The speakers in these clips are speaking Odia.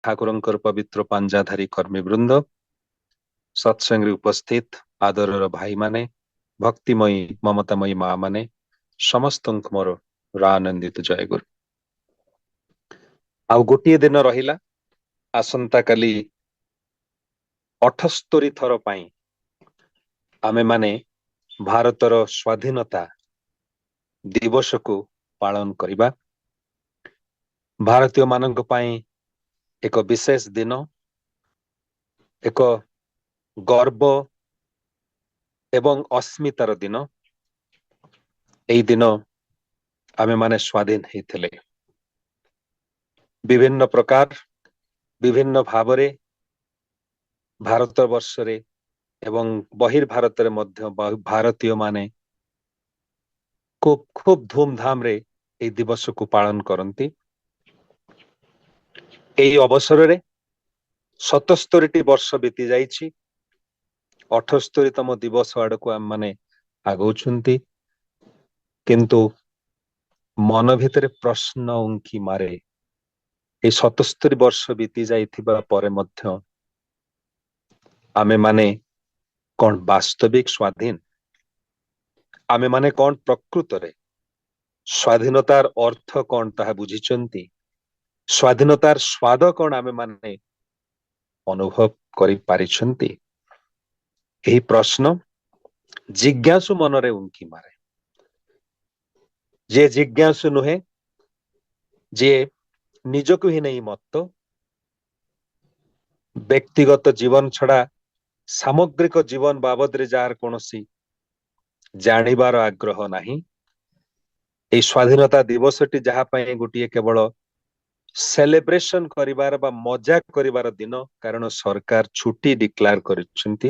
ଠାକୁରଙ୍କର ପବିତ୍ର ପାଞ୍ଜାଧାରୀ କର୍ମୀବୃନ୍ଦ, ସତ୍ସଙ୍ଗରେ ଉପସ୍ଥିତ ଆଦରର ଭାଇମାନେ, ଭକ୍ତିମୟୀ ମମତାମୟୀ ମା ମାନେ ସମସ୍ତଙ୍କୁ ମୋର ଆନନ୍ଦିତ ଜୟଗୁରୁ। ଆଉ ଗୋଟିଏ ଦିନ ରହିଲା, ଆସନ୍ତାକାଲି 78 ଥର ପାଇଁ ଆମେମାନେ ଭାରତର ସ୍ୱାଧୀନତା ଦିବସକୁ ପାଳନ କରିବା। ଭାରତୀୟ ମାନଙ୍କ ପାଇଁ ଏକ ବିଶେଷ ଦିନ, ଏକ ଗର୍ବ ଏବଂ ଅସ୍ମିତାର ଦିନ। ଏହି ଦିନ ଆମେମାନେ ସ୍ୱାଧୀନ ହେଇଥିଲେ। ବିଭିନ୍ନ ପ୍ରକାର ବିଭିନ୍ନ ଭାବରେ ଭାରତ ବର୍ଷରେ ଏବଂ ବହିର୍ଭାରତରେ ମଧ୍ୟ ଭାରତୀୟ ମାନେ ଖୁବ ଧୁମଧାମରେ ଏହି ଦିବସକୁ ପାଳନ କରନ୍ତି। ଏହି ଅବସରରେ 77ଟି ବର୍ଷ ବିତି ଯାଇଛି। 78ତମ ଦିବସ ଆଡକୁ ଆମମାନେ ଆଗଉଛନ୍ତି, କିନ୍ତୁ ମନ ଭିତରେ ପ୍ରଶ୍ନ ଉଙ୍କି ମାରେ, এই 77 ବର୍ଷ ବିତି ଯାଇଥିବା ପରେ ମଧ୍ୟ ଆମେମାନେ କଣ ବାସ୍ତବିକ ସ୍ୱାଧୀନ? ଆମେମାନେ କଣ ପ୍ରକୃତରେ ସ୍ୱାଧୀନତାର ଅର୍ଥ କଣ ତାହା ବୁଝିଛନ୍ତି? ସ୍ୱାଧୀନତାର ସ୍ୱାଦ କଣ ଆମେମାନେ ଅନୁଭବ କରିପାରିଛନ୍ତି? ଏହି ପ୍ରଶ୍ନ ଜିଜ୍ଞାସୁ ମନରେ ଉଙ୍କି ମାରେ। ଯେ ଜିଜ୍ଞାସୁ ନୁହେଁ, ଯିଏ ନିଜକୁ ହିଁ ନେଇ ମତ୍ତ, ବ୍ୟକ୍ତିଗତ ଜୀବନ ଛଡା ସାମଗ୍ରିକ ଜୀବନ ବାବଦରେ ଯାହାର କୌଣସି ଜାଣିବାର ଆଗ୍ରହ ନାହିଁ, এই ସ୍ୱାଧୀନତା ଦିବସଟି ଯାହା ପାଇଁ ଗୋଟିଏ କେବଳ ସେଲିବ୍ରେସନ କରିବାର ବା ମଜା କରିବାର ଦିନ, କାରଣ ସରକାର ଛୁଟି ଡିକ୍ଲାର କରିଛନ୍ତି,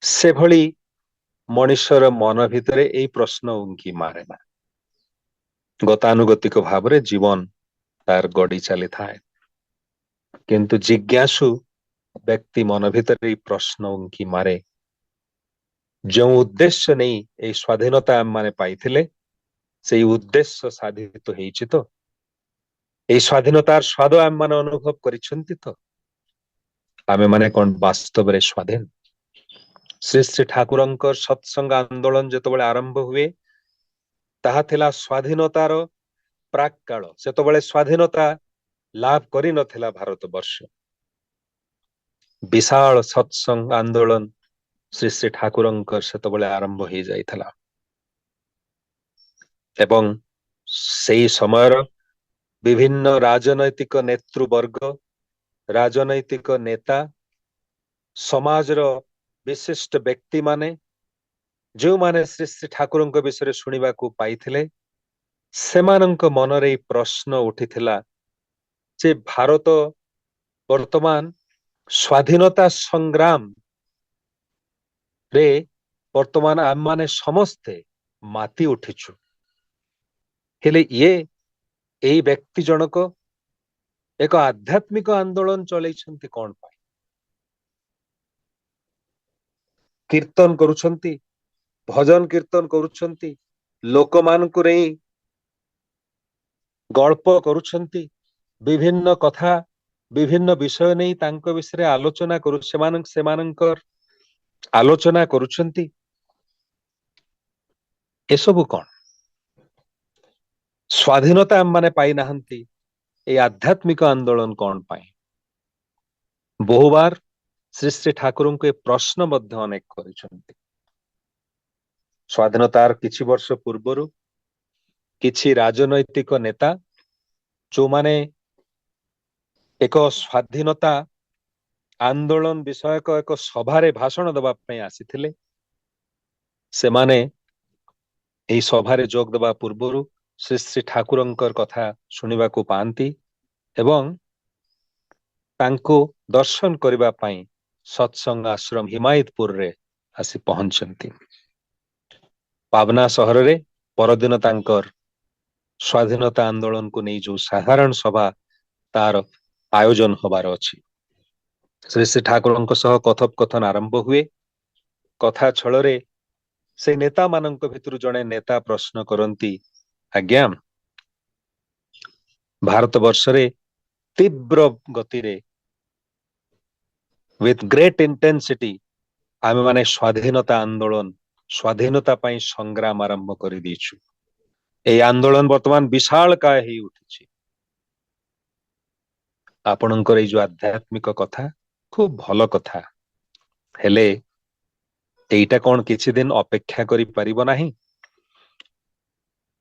ସେଭଳି ମଣିଷର ମନ ଭିତରେ ଏହି ପ୍ରଶ୍ନ ଉଙ୍କି ମାରେ ନା। ଗତାନୁଗତିକ ଭାବରେ ଜୀବନ ତାର ଗଡି ଚାଲିଥାଏ, କିନ୍ତୁ ଜିଜ୍ଞାସୁ ବ୍ୟକ୍ତି ମନ ଭିତରେ ଏହି ପ୍ରଶ୍ନ ଉଙ୍କି ମାରେ, ଯେଉଁ ଉଦ୍ଦେଶ୍ୟ ନେଇ ଏହି ସ୍ୱାଧୀନତା ଆମମାନେ ପାଇଥିଲେ, ସେଇ ଉଦ୍ଦେଶ୍ୟ ସାଧିତ ହେଇଛି ତ? এই ସ୍ୱାଧୀନତାର ସ୍ୱାଦ ଆମମାନେ ଅନୁଭବ କରିଛନ୍ତି ତ? ଆମେମାନେ କଣ ବାସ୍ତବରେ ସ୍ୱାଧୀନ? ଶ୍ରୀ ଶ୍ରୀ ଠାକୁରଙ୍କର ସତ୍ସଙ୍ଗ ଆନ୍ଦୋଳନ ଯେତେବେଳେ ଆରମ୍ଭ ହୁଏ, ତାହା ଥିଲା ସ୍ୱାଧୀନତାର ପ୍ରାକ୍ କାଳ। ସେତେବେଳେ ସ୍ୱାଧୀନତା ଲାଭ କରିନଥିଲା ଭାରତବର୍ଷ। ବିଶାଳ ସତ୍ସଙ୍ଗ ଆନ୍ଦୋଳନ ଶ୍ରୀ ଶ୍ରୀ ଠାକୁରଙ୍କର ସେତେବେଳେ ଆରମ୍ଭ ହେଇଯାଇଥିଲା ଏବଂ ସେହି ସମୟର ବିଭିନ୍ନ ରାଜନୈତିକ ନେତୃବର୍ଗ, ରାଜନୈତିକ ନେତା, ସମାଜର ବିଶିଷ୍ଟ ବ୍ୟକ୍ତିମାନେ, ଯେଉଁମାନେ ଶ୍ରୀ ଶ୍ରୀ ଠାକୁରଙ୍କ ବିଷୟରେ ଶୁଣିବାକୁ ପାଇଥିଲେ, ସେମାନଙ୍କ ମନରେ ଏହି ପ୍ରଶ୍ନ ଉଠିଥିଲା ଯେ ଭାରତ ବର୍ତ୍ତମାନ ସ୍ୱାଧୀନତା ସଂଗ୍ରାମରେ ବର୍ତ୍ତମାନ ଆମମାନେ ସମସ୍ତେ ମାତି ଉଠିଛୁ, ହେଲେ ଏହି ବ୍ୟକ୍ତି ଜଣକ ଏକ ଆଧ୍ୟାତ୍ମିକ ଆନ୍ଦୋଳନ ଚଲେଇଛନ୍ତି କଣ ପାଇଁ? କୀର୍ତ୍ତନ କରୁଛନ୍ତି, ଭଜନ କୀର୍ତ୍ତନ କରୁଛନ୍ତି, ଲୋକମାନଙ୍କୁ ନେଇ ଗଳ୍ପ କରୁଛନ୍ତି, ବିଭିନ୍ନ କଥା, ବିଭିନ୍ନ ବିଷୟ ନେଇ ତାଙ୍କ ବିଷୟରେ ଆଲୋଚନା ସେମାନଙ୍କର ଆଲୋଚନା କରୁଛନ୍ତି। ଏସବୁ କଣ? ସ୍ୱାଧୀନତା ଆମମାନେ ପାଇନାହାନ୍ତି, এই ଆଧ୍ୟାତ୍ମିକ ଆନ୍ଦୋଳନ କଣ ପାଇଁ? ବହୁବାର ଶ୍ରୀ ଶ୍ରୀ ଠାକୁରଙ୍କୁ ଏ ପ୍ରଶ୍ନ ମଧ୍ୟ ଅନେକ କରିଛନ୍ତି। ସ୍ୱାଧୀନତାର କିଛି ବର୍ଷ ପୂର୍ବରୁ କିଛି ରାଜନୈତିକ ନେତା, ଯେଉଁମାନେ ଏକ ସ୍ୱାଧୀନତା ଆନ୍ଦୋଳନ ବିଷୟକ ଏକ ସଭାରେ ଭାଷଣ ଦେବା ପାଇଁ ଆସିଥିଲେ, ସେମାନେ ଏହି ସଭାରେ ଯୋଗ ଦେବା ପୂର୍ବରୁ ଶ୍ରୀ ଶ୍ରୀ ଠାକୁରଙ୍କର କଥା ଶୁଣିବାକୁ ପାଆନ୍ତି ଏବଂ ତାଙ୍କୁ ଦର୍ଶନ କରିବା ପାଇଁ ସତ୍ସଙ୍ଗ ଆଶ୍ରମ ହିମାୟତପୁରରେ ଆସି ପହଞ୍ଚନ୍ତି। ପାବନା ସହରରେ ପରଦିନ ତାଙ୍କର ସ୍ୱାଧୀନତା ଆନ୍ଦୋଳନକୁ ନେଇ ଯେଉଁ ସାଧାରଣ ସଭା ତାର ଆୟୋଜନ ହବାର ଅଛି, ଶ୍ରୀ ଶ୍ରୀ ଠାକୁରଙ୍କ ସହ କଥୋପକଥନ ଆରମ୍ଭ ହୁଏ। କଥା ଛଳରେ ସେ ନେତାମାନଙ୍କ ଭିତରୁ ଜଣେ ନେତା ପ୍ରଶ୍ନ କରନ୍ତି, ଆଜ୍ଞା, ଭାରତ ବର୍ଷରେ तीव्र गति रे विथ ग्रेट इंटेंसिटी आमे माने स्वाधीनता आंदोलन स्वाधीनता पाई संग्राम आरंभ कर दीचु। ए आंदोलन वर्तमान विशाल काय ही उठी आपणकर जो आध्यात्मिक कथा खूब भल कथा हेले एटा कौन किछि दिन अपेक्षा करि परिबो नाही।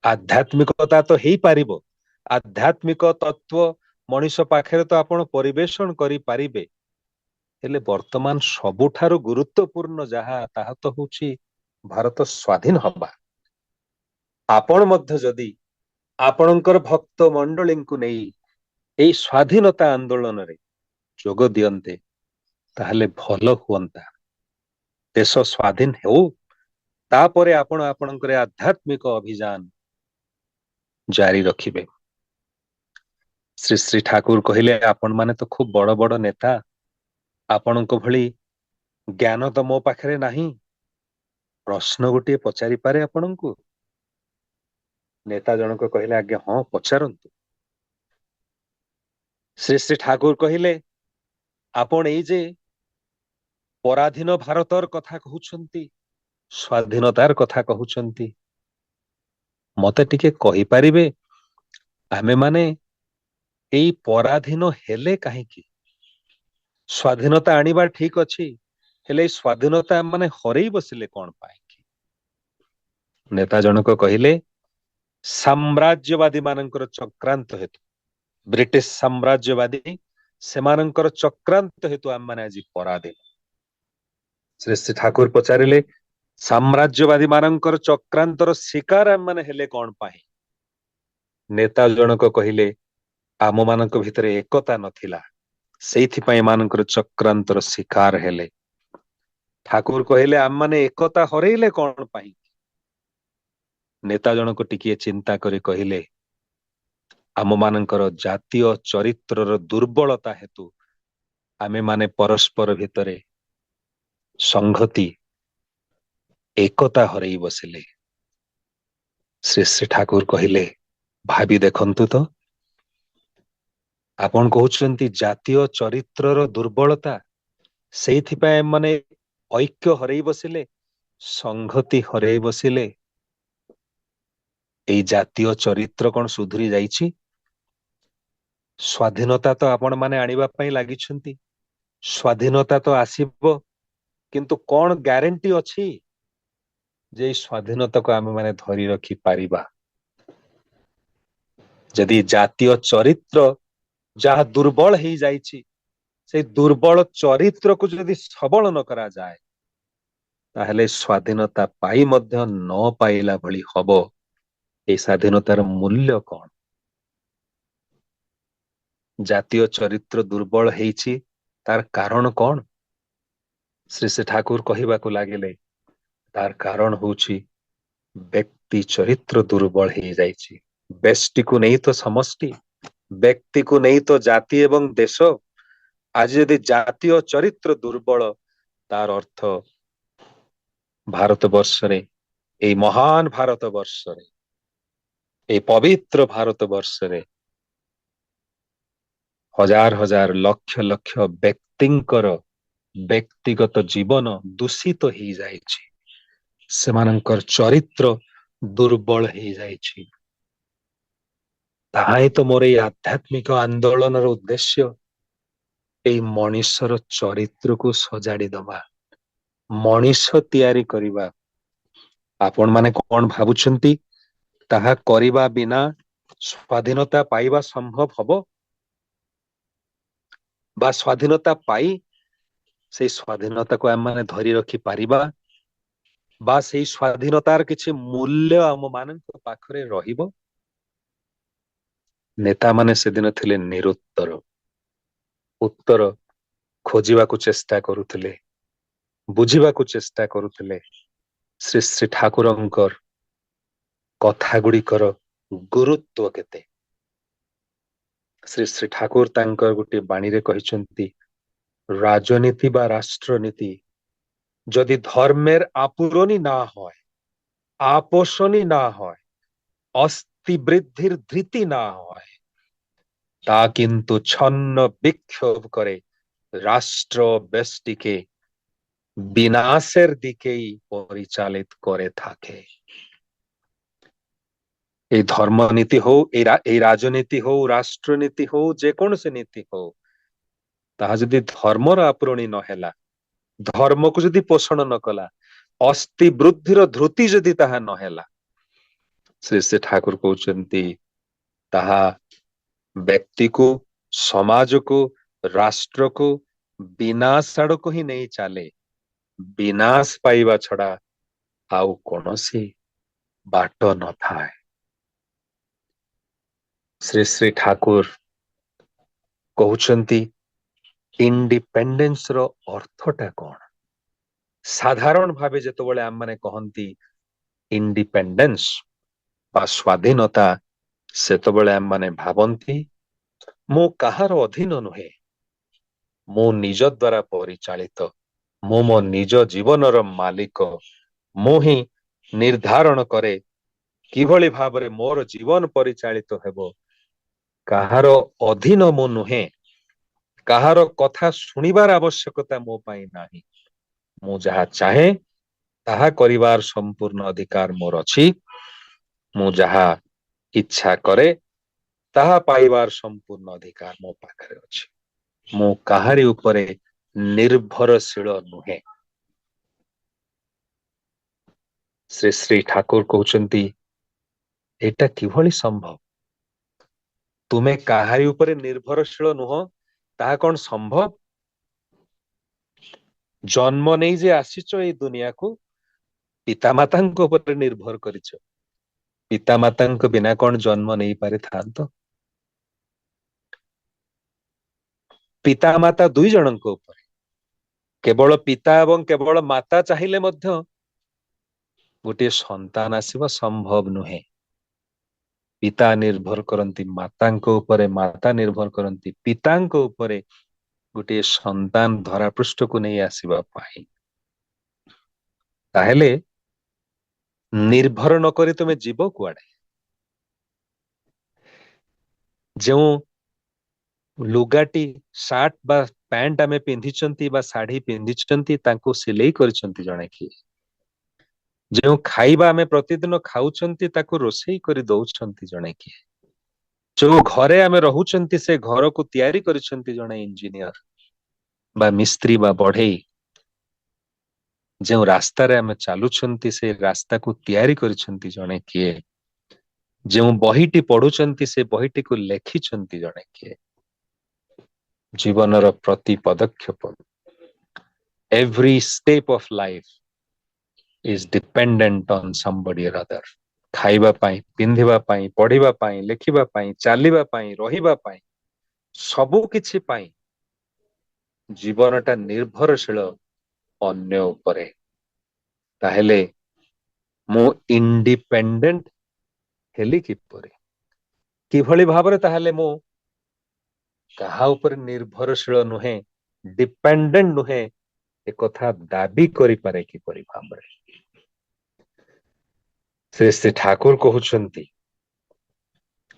आध्यात्मिकता तो हेई पारिबो आध्यात्मिक तत्व मनीष पाखरे तो आपण परिवेषण करि पारिबे हेले वर्तमान सबुठारु गुरुत्वपूर्ण जहा ताहा तो होछि भारत स्वाधीन हबा। आपण मध्य जदि आपणकर भक्त मंडली को नहीं एई स्वाधीनता आंदोलन रे जोग दियन्ते ताहले भल हुअंता। देश स्वाधीन हो तापरे आपण आपणकर आध्यात्मिक अभियान जारी रखिबे। श्री श्री ठाकुर कहले आपण माने तो खूब बड़ बड़ नेता आपणको भली ज्ञान तो मो पाखरे नाही प्रश्न गोटे पचारि पारे आपणको। नेता जनक कहले आज्ञा हाँ पचारंतु। श्री श्री ठाकुर कहले आपण एई जे पराधीन भारतर कथा कहउछंती स्वाधीनतार कथा कहउछंती मते टिके कहि पारिबे आमे माने एई पराधीन हेले काहेकी स्वाधीनता आनिबा ठीक अछि हेले स्वाधीनता माने हरई बसिले कोन पाए कि। नेता जनक कहिले साम्राज्यवादी मानकर चक्रांत हेतु ब्रिटिश साम्राज्यवादी सेमानकर चक्रांत हेतु आम माने आज पराधीन। श्री श्री ठाकुर पचारिले साम्राज्यवादी मानकर चक्रांतर शिकार आम माने हेले कोन पाए। नेता जनक कहिले आम मानक भितरे एकता नथिला सेइथिपाई मानकर चक्रांतर शिकार हेले। ठाकुर कहले आम माने एकता हरैले कोन पाई। नेता जनक टिकिए चिंता करी कहिले आम मानकर जातीय चरित्रर दुर्बलता हेतु आमे माने परस्पर भितरे संगति एकता हरई बसिले। श्री श्री ठाकुर कहिले भाबी देखंतु तो आपण कहउछंती जातीय चरित्रर दुर्बलता सेइथिपाई माने ऐक्य हरई बसिले संगति हरई बसिले। एई जातीय चरित्र कोन सुधुरी जाइछि। स्वाधीनता तो आपण माने आनिबा पई लागिछंती स्वाधीनता तो आसीबो किंतु कोन ग्यारंटी अछि जे स्वाधीनता को आमे माने धरि रखि पारिबा। जदि जातीय चरित्र जहा दुर्बल ही जाइछि से दुर्बल चरित्र को जदि सबल न करा जाए ताहले स्वाधीनता पाई मध्य न पाइला भली हबो। ए स्वाधीनतार मूल्य कौन। जातीय चरित्र दुर्बल हेछि तार कारण कौन। श्री श्री ठाकुर कहिबाकु लागिले तार कारण होछि व्यक्ति चरित्र दुर्बल हे जाइछि। व्यक्ति को नहीं तो समष्टि व्यक्ति को नहीं तो जाति एवं देश। आज यदि जातीय चरित्र दुर्बल तार अर्थ भारत वर्ष रे ए महान भारत वर्ष रे ए पवित्र भारत वर्ष रे हजार हजार लक्ष लक्ष व्यक्तिंकर व्यक्तिगत जीवन दूषित हो जाइछि सेमानंकर चरित्र दुर्बल हो जाइछि। ताहाई तो मोर ए आध्यात्मिक आंदोलनर उद्देश्य ए मनीषर चरित्र को सजाड़ी दबा मनीष तैयारी करिबा। आपण माने कोन भाबुछंती ताहा करिबा बिना स्वाधीनता पाइबा संभव हबो बा स्वाधीनता पाई से स्वाधीनता को आम माने धरी रखि पारिबा बा से स्वाधीनतार किछि मूल्य आम मानक पाखरे रहिबो। नेता माने से दिन थिले निरुत्तर उत्तर खोजिबाकु चेष्टा करुथिले बुझिबाकु चेष्टा करुथिले। श्री श्री ठाकुरंकर कथा गुड़िकर गुरुत्व केते। श्री श्री ठाकुर तांकर गुटे बाणी रे कहिसंती राजनीति बा राष्ट्रनीति जदि धर्मेर आपुरनी ना होय आपोषणी ना होय अस्ति वृद्धिर धृति ना होय তা কিন্তু ছন্ন বিক্ষোভ করে রাষ্ট্র ব্যষ্টিকে বিনাশের দিকেই পরিচালিত করে থাকে। এই ধর্মনীতি ହଉ এই ରାଜନୀତି ହଉ ରାଷ୍ଟ୍ରନୀତି ହଉ ଯେକୌଣସି ନୀତି ହଉ ତାହା ଯଦି ଧର୍ମର ଆପୂରଣୀ ନ ହେଲା, ଧର୍ମକୁ ଯଦି ପୋଷଣ ନ କଲା, ଅସ୍ଥି ବୃଦ୍ଧିର ଧୃତି ଯଦି ତାହା ନ ହେଲା, ଶ୍ରୀ ଶ୍ରୀ ଠାକୁର କହୁଛନ୍ତି ତାହା ବ୍ୟକ୍ତିକୁ, ସମାଜକୁ, ରାଷ୍ଟ୍ରକୁ ବିନାଶ ଆଡକୁ ହିଁ ନେଇ ଚାଲେ। ବିନାଶ ପାଇବା ଛଡା ଆଉ କୌଣସି ବାଟ ନଥାଏ। ଶ୍ରୀ ଶ୍ରୀ ଠାକୁର କହୁଛନ୍ତି ଇଣ୍ଡିପେଣ୍ଡେନ୍ସ ର ଅର୍ଥଟା କଣ? ସାଧାରଣ ଭାବେ ଯେତେବେଳେ ଆମମାନେ କହନ୍ତି ଇଣ୍ଡିପେଣ୍ଡେନ୍ସ ବା ସ୍ୱାଧୀନତା, ସେତେବେଳେ ଆମମାନେ ଭାବନ୍ତି ମୁଁ କାହାର ଅଧୀନ ନୁହେଁ, ମୁଁ ନିଜ ଦ୍ୱାରା ପରିଚାଳିତ, ମୁଁ ମୋ ନିଜ ଜୀବନର ମାଲିକ, ମୁଁ ହିଁ ନିର୍ଦ୍ଧାରଣ କରେ କିଭଳି ଭାବରେ ମୋର ଜୀବନ ପରିଚାଳିତ ହେବ। କାହାର ଅଧୀନ ମୁଁ ନୁହେଁ, କାହାର କଥା ଶୁଣିବାର ଆବଶ୍ୟକତା ମୋ ପାଇଁ ନାହିଁ। ମୁଁ ଯାହା ଚାହେଁ ତାହା କରିବାର ସମ୍ପୂର୍ଣ୍ଣ ଅଧିକାର ମୋର ଅଛି। ମୁଁ ଯାହା ଇଚ୍ଛା କରେ ତାହା ପାଇବାର ସମ୍ପୂର୍ଣ୍ଣ ଅଧିକାର ମୋ ପାଖରେ ଅଛି। ମୁଁ କାହାରି ଉପରେ ନିର୍ଭରଶୀଳ ନୁହେଁ। ଶ୍ରୀ ଶ୍ରୀ ଠାକୁର କହୁଛନ୍ତି ଏଇଟା କିଭଳି ସମ୍ଭବ? ତୁମେ କାହାରି ଉପରେ ନିର୍ଭରଶୀଳ ନୁହଁ, ତାହା କଣ ସମ୍ଭବ? ଜନ୍ମ ନେଇ ଯେ ଆସିଛ ଏଇ ଦୁନିଆକୁ, ପିତାମାତାଙ୍କ ଉପରେ ନିର୍ଭର କରିଛ। ପିତାମାତାଙ୍କ ବିନା କଣ ଜନ୍ମ ନେଇ ପାରିଥାନ୍ତ? ପିତାମାତା ଦୁଇ ଜଣଙ୍କ ଉପରେ, କେବଳ ପିତା ଏବଂ କେବଳ ମାତା ଚାହିଁଲେ ମଧ୍ୟ ଗୋଟିଏ ସନ୍ତାନ ଆସିବା ସମ୍ଭବ ନୁହେଁ। ପିତା ନିର୍ଭର କରନ୍ତି ମାତାଙ୍କ ଉପରେ, ମାତା ନିର୍ଭର କରନ୍ତି ପିତାଙ୍କ ଉପରେ ଗୋଟିଏ ସନ୍ତାନ ଧରାପୃଷ୍ଠକୁ ନେଇ ଆସିବା ପାଇଁ। ତାହେଲେ ନିର୍ଭର ନକରି ତୁମେ ଯିବ କୁଆଡେ? ଯେଉଁ ଲୁଗାଟି, ସାର୍ଟ ବା ପ୍ୟାଣ୍ଟ ଆମେ ପିନ୍ଧିଛନ୍ତି ବା ଶାଢୀ ପିନ୍ଧିଛନ୍ତି, ତାଙ୍କୁ ସିଲେଇ କରିଛନ୍ତି ଜଣେ କିଏ? ଯେଉଁ ଖାଇବା ଆମେ ପ୍ରତିଦିନ ଖାଉଛନ୍ତି ତାକୁ ରୋଷେଇ କରି ଦଉଛନ୍ତି ଜଣେ କିଏ? ଯୋଉ ଘରେ ଆମେ ରହୁଛନ୍ତି ସେ ଘରକୁ ତିଆରି କରିଛନ୍ତି ଜଣେ ଇଞ୍ଜିନିୟର ବା ମିସ୍ତ୍ରୀ ବା ବଢେଇ। ଯେଉଁ ରାସ୍ତାରେ ଆମେ ଚାଲୁଛନ୍ତି ସେ ରାସ୍ତାକୁ ତିଆରି କରିଛନ୍ତି ଜଣେ କିଏ? ଯେଉଁ ବହିଟି ପଢୁଛନ୍ତି ସେ ବହିଟିକୁ ଲେଖିଛନ୍ତି ଜଣେ କିଏ? ଜୀବନର ପ୍ରତି ପଦକ୍ଷେପ, every step of life is dependent on somebody or other. ଖାଇବା ପାଇଁ, ପିନ୍ଧିବା ପାଇଁ, ପଢିବା ପାଇଁ, ଲେଖିବା ପାଇଁ, ଚାଲିବା ପାଇଁ, ରହିବା ପାଇଁ, ସବୁ କିଛି ପାଇଁ ଜୀବନଟା ନିର୍ଭରଶୀଳ ଅନ୍ୟ ଉପରେ। ତାହେଲେ ମୁଁ ଇଣ୍ଡିପେଣ୍ଡେଣ୍ଟ ହେଲି କିପରି? କିଭଳି ଭାବରେ ତାହେଲେ ମୁଁ କାହା ଉପରେ ନିର୍ଭରଶୀଳ ନୁହେଁ, ଡିପେଣ୍ଡେଣ୍ଟ ନୁହେଁ, ଏକଥା ଦାବି କରିପାରେ କିପରି ଭାବରେ? ଶ୍ରୀ ଶ୍ରୀ ଠାକୁର କହୁଛନ୍ତି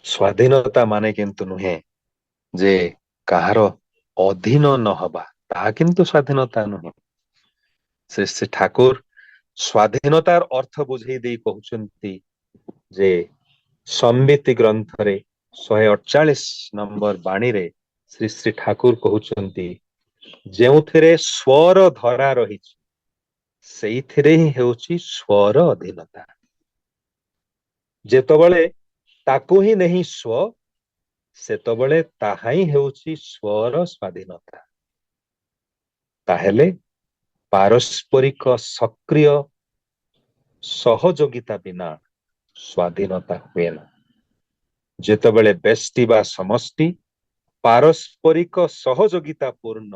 ସ୍ୱାଧୀନତା ମାନେ କିନ୍ତୁ ନୁହେଁ ଯେ କାହାର ଅଧୀନ ନହବା, ତାହା କିନ୍ତୁ ସ୍ୱାଧୀନତା ନୁହେଁ। ଶ୍ରୀ ଶ୍ରୀ ଠାକୁର ସ୍ୱାଧୀନତାର ଅର୍ଥ ବୁଝେଇ ଦେଇ କହୁଛନ୍ତି ଯେ ସମ୍ବିତି ଗ୍ରନ୍ଥରେ 148 ନମ୍ବର ବାଣୀରେ ଶ୍ରୀ ଶ୍ରୀ ଠାକୁର କହୁଛନ୍ତି ଯେଉଁଥିରେ ସ୍ୱର ଧରା ରହିଛି ସେଇଥିରେ ହିଁ ହେଉଛି ସ୍ୱର ଅଧୀନତା। ଯେତେବେଳେ ତାକୁ ହିଁ ନେଇ ସ୍ୱ, ସେତେବେଳେ ତାହା ହିଁ ହେଉଛି ସ୍ୱର ସ୍ୱାଧୀନତା। ତାହେଲେ ପାରସ୍ପରିକ ସକ୍ରିୟ ସହଯୋଗିତା ବିନା ସ୍ୱାଧୀନତା ହୁଏ ନା। ଯେତେବେଳେ ବ୍ୟଷ୍ଟି ବା ସମଷ୍ଟି ପାରସ୍ପରିକ ସହଯୋଗିତା ପୂର୍ଣ୍ଣ,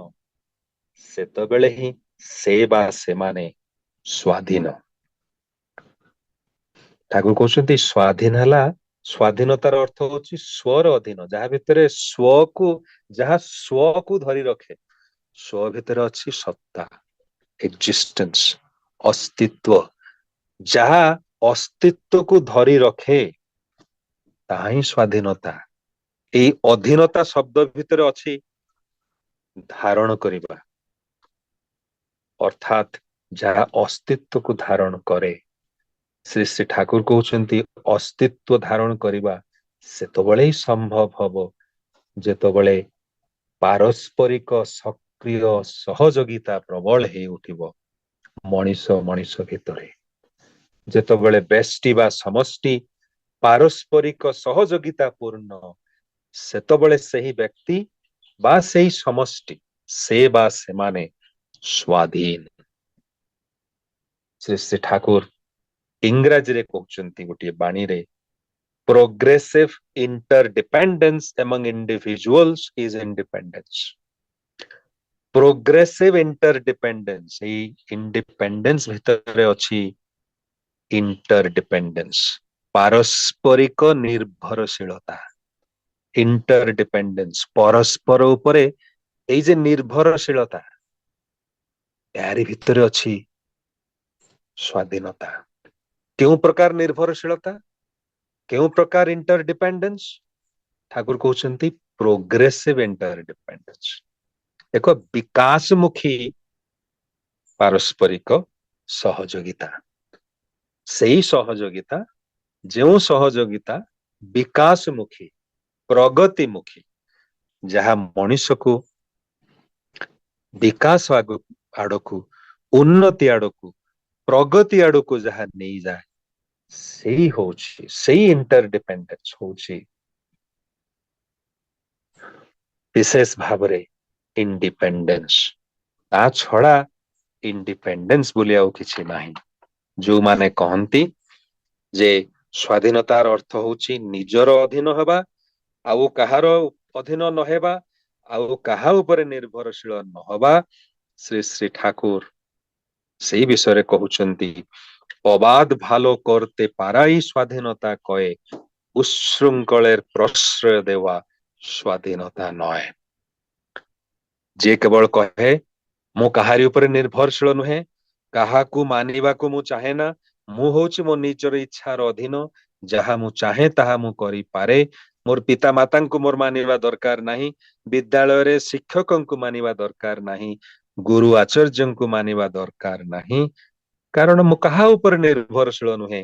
ସେତେବେଳେ ହିଁ ସେ ବା ସେମାନେ ସ୍ୱାଧୀନ। ଠାକୁର କହୁଛନ୍ତି ସ୍ୱାଧୀନ ହେଲା, ସ୍ୱାଧୀନତାର ଅର୍ଥ ହଉଛି ସ୍ୱର ଅଧୀନ, ଯାହା ଭିତରେ ଯାହା ସ୍ୱକୁ ଧରି ରଖେ। ସ୍ୱ ଭିତରେ ଅଛି ସତ୍ତା, ଏକ୍ଜିଷ୍ଟେନ୍ସ, ଅସ୍ତିତ୍ୱ। ଯାହା ଅସ୍ତିତ୍ୱକୁ ଧରି ରଖେ ତାହା ହିଁ ସ୍ୱାଧୀନତା। এই অধীনতা শব্ଦ ଭିତରେ ଅଛି ଧାରଣ କରିବା, ଅର୍ଥାତ୍ ଯାହା ଅସ୍ତିତ୍ୱକୁ ଧାରଣ କରେ। ଶ୍ରୀ ଶ୍ରୀ ଠାକୁର କହୁଛନ୍ତି ଅସ୍ତିତ୍ୱ ଧାରଣ କରିବା ସେତେବେଳେ ହିଁ ସମ୍ଭବ ହବ ଯେତେବେଳେ ପାରସ୍ପରିକ ସକ୍ରିୟ ସହଯୋଗିତା ପ୍ରବଳ ହେଇ ଉଠିବ ମଣିଷ ମଣିଷ ଭିତରେ। ଯେତେବେଳେ ବ୍ୟଷ୍ଟି ବା ସମଷ୍ଟି ପାରସ୍ପରିକ ସହଯୋଗିତା ପୂର୍ଣ୍ଣ, ସେତେବେଳେ ସେହି ବ୍ୟକ୍ତି ବା ସେହି ସମଷ୍ଟି ସେ ବା ସେମାନେ ସ୍ୱାଧୀନ। ଶ୍ରୀ ଶ୍ରୀ ଠାକୁର ଇଂରାଜୀରେ କହୁଛନ୍ତି ଗୋଟିଏ ବାଣୀରେ, progressive interdependence among individuals is independence. Progressive interdependence, এই independence ଭିତରେ ଅଛି interdependence, ପାରସ୍ପରିକ ନିର୍ଭରଶୀଳତା। interdependence, ପରସ୍ପର ଉପରେ ଏଇ ଯେ ନିର୍ଭରଶୀଳତା, ଏହାରି ଭିତରେ ଅଛି ସ୍ୱାଧୀନତା। କେଉଁ ପ୍ରକାର ନିର୍ଭରଶୀଳତା, କେଉଁ ପ୍ରକାର ଇଣ୍ଟରଡିପେଣ୍ଡେନ୍ସ? ଠାକୁର କହୁଛନ୍ତି ପ୍ରୋଗ୍ରେସିଭ ଇଣ୍ଟରଡିପେଣ୍ଡେନ୍ସ, ଏକ ବିକାଶମୁଖୀ ପାରସ୍ପରିକ ସହଯୋଗିତା। ସେଇ ସହଯୋଗିତା, ଯେଉଁ ସହଯୋଗିତା ବିକାଶମୁଖୀ, ପ୍ରଗତିମୁଖୀ, ଯାହା ମଣିଷକୁ ବିକାଶ ଆଡକୁ, ଉନ୍ନତି ଆଡକୁ, ପ୍ରଗତି ଆଡକୁ ଯାହା ନେଇଯାଏ, ସେଇ ହଉଛି, ସେଇ ଇଣ୍ଟରଡିପେଣ୍ଡେନ୍ସ ହଉଛି ବିଶେଷ ଭାବରେ ଇଣ୍ଡିପେଣ୍ଡେନ୍ସ। ତା ଛଡା ଇଣ୍ଡିପେଣ୍ଡେନ୍ସ ବୋଲି ଆଉ କିଛି ନାହିଁ। ଯୋଉମାନେ କହନ୍ତି ଯେ ସ୍ୱାଧୀନତାର ଅର୍ଥ ହଉଛି ନିଜର ଅଧୀନ ହେବା, ଆଉ କାହାର ଅଧୀନ ନହେବା, ଆଉ କାହା ଉପରେ ନିର୍ଭରଶୀଳ ନହେବା, ଶ୍ରୀ ଶ୍ରୀ ଠାକୁର সেই বিষয়ে কহুଛନ୍ତି অবাধ ভালো করতে পারাই স্বাধীনতা কয়ে, উচ্ছৃঙ্খলের প্রশ্রয় দেওয়া স্বাধীনতা নয়। যে কেবল কহে ମୁଁ କାହାରି ଉପରେ ନିର୍ଭରଶୀଳ ନୁହେଁ, କାହାକୁ ମାନିବାକୁ ମୁଁ ଚାହେଁ ନା, ମୁଁ ହଉଛି ମୋ ନିଜର ଇଚ୍ଛାର ଅଧୀନ, ଯାହା ମୁଁ ଚାହେଁ ତାହା ମୁଁ କରିପାରେ, ମୋର ପିତା ମାତାଙ୍କୁ ମୋର ମାନିବା ଦରକାର ନାହିଁ, ବିଦ୍ୟାଳୟରେ ଶିକ୍ଷକଙ୍କୁ ମାନିବା ଦରକାର ନାହିଁ, ଗୁରୁ ଆଚାର୍ଯ୍ୟଙ୍କୁ ମାନିବା ଦରକାର ନାହିଁ, କାରଣ ମୁଁ କାହା ଉପରେ ନିର୍ଭରଶୀଳ ନୁହେଁ,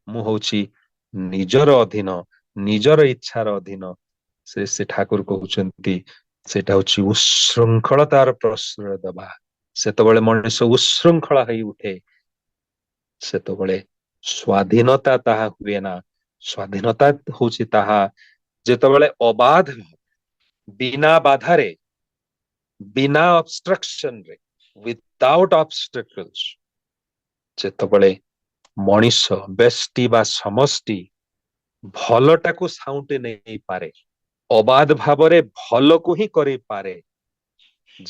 ମୁଁ ହଉଛି ନିଜର ଅଧୀନ, ନିଜର ଇଚ୍ଛାର ଅଧୀନ। ସେ ଠାକୁର କହୁଛନ୍ତି ସେଟା ହଉଛି ଉଚ୍ଛୃଙ୍ଖଳତାର ପ୍ରଶ୍ରୟ ଦେବା। ସେତେବେଳେ ମଣିଷ ଉଚ୍ଛୃଙ୍ଖଳ ହେଇ ଉଠେ, ସେତେବେଳେ ସ୍ୱାଧୀନତା ତାହା ହୁଏ ନା। ସ୍ୱାଧୀନତା ହଉଛି ତାହା ଯେତେବେଳେ ଅବାଧ, ବିନା ବାଧାରେ, ବିନା ଅବଷ୍ଟ୍ରକ୍ସନରେ, ୱିଦାଉଟ୍ ଅବଷ୍ଟ୍ରକଲ୍ସ, ଯେତେବେଳେ ମଣିଷ, ବ୍ୟଷ୍ଟି ବା ସମଷ୍ଟି ଭଲଟାକୁ ସାଉଁଟି ନେଇପାରେ, ଅବାଧ ଭାବରେ ଭଲକୁ ହିଁ କରିପାରେ।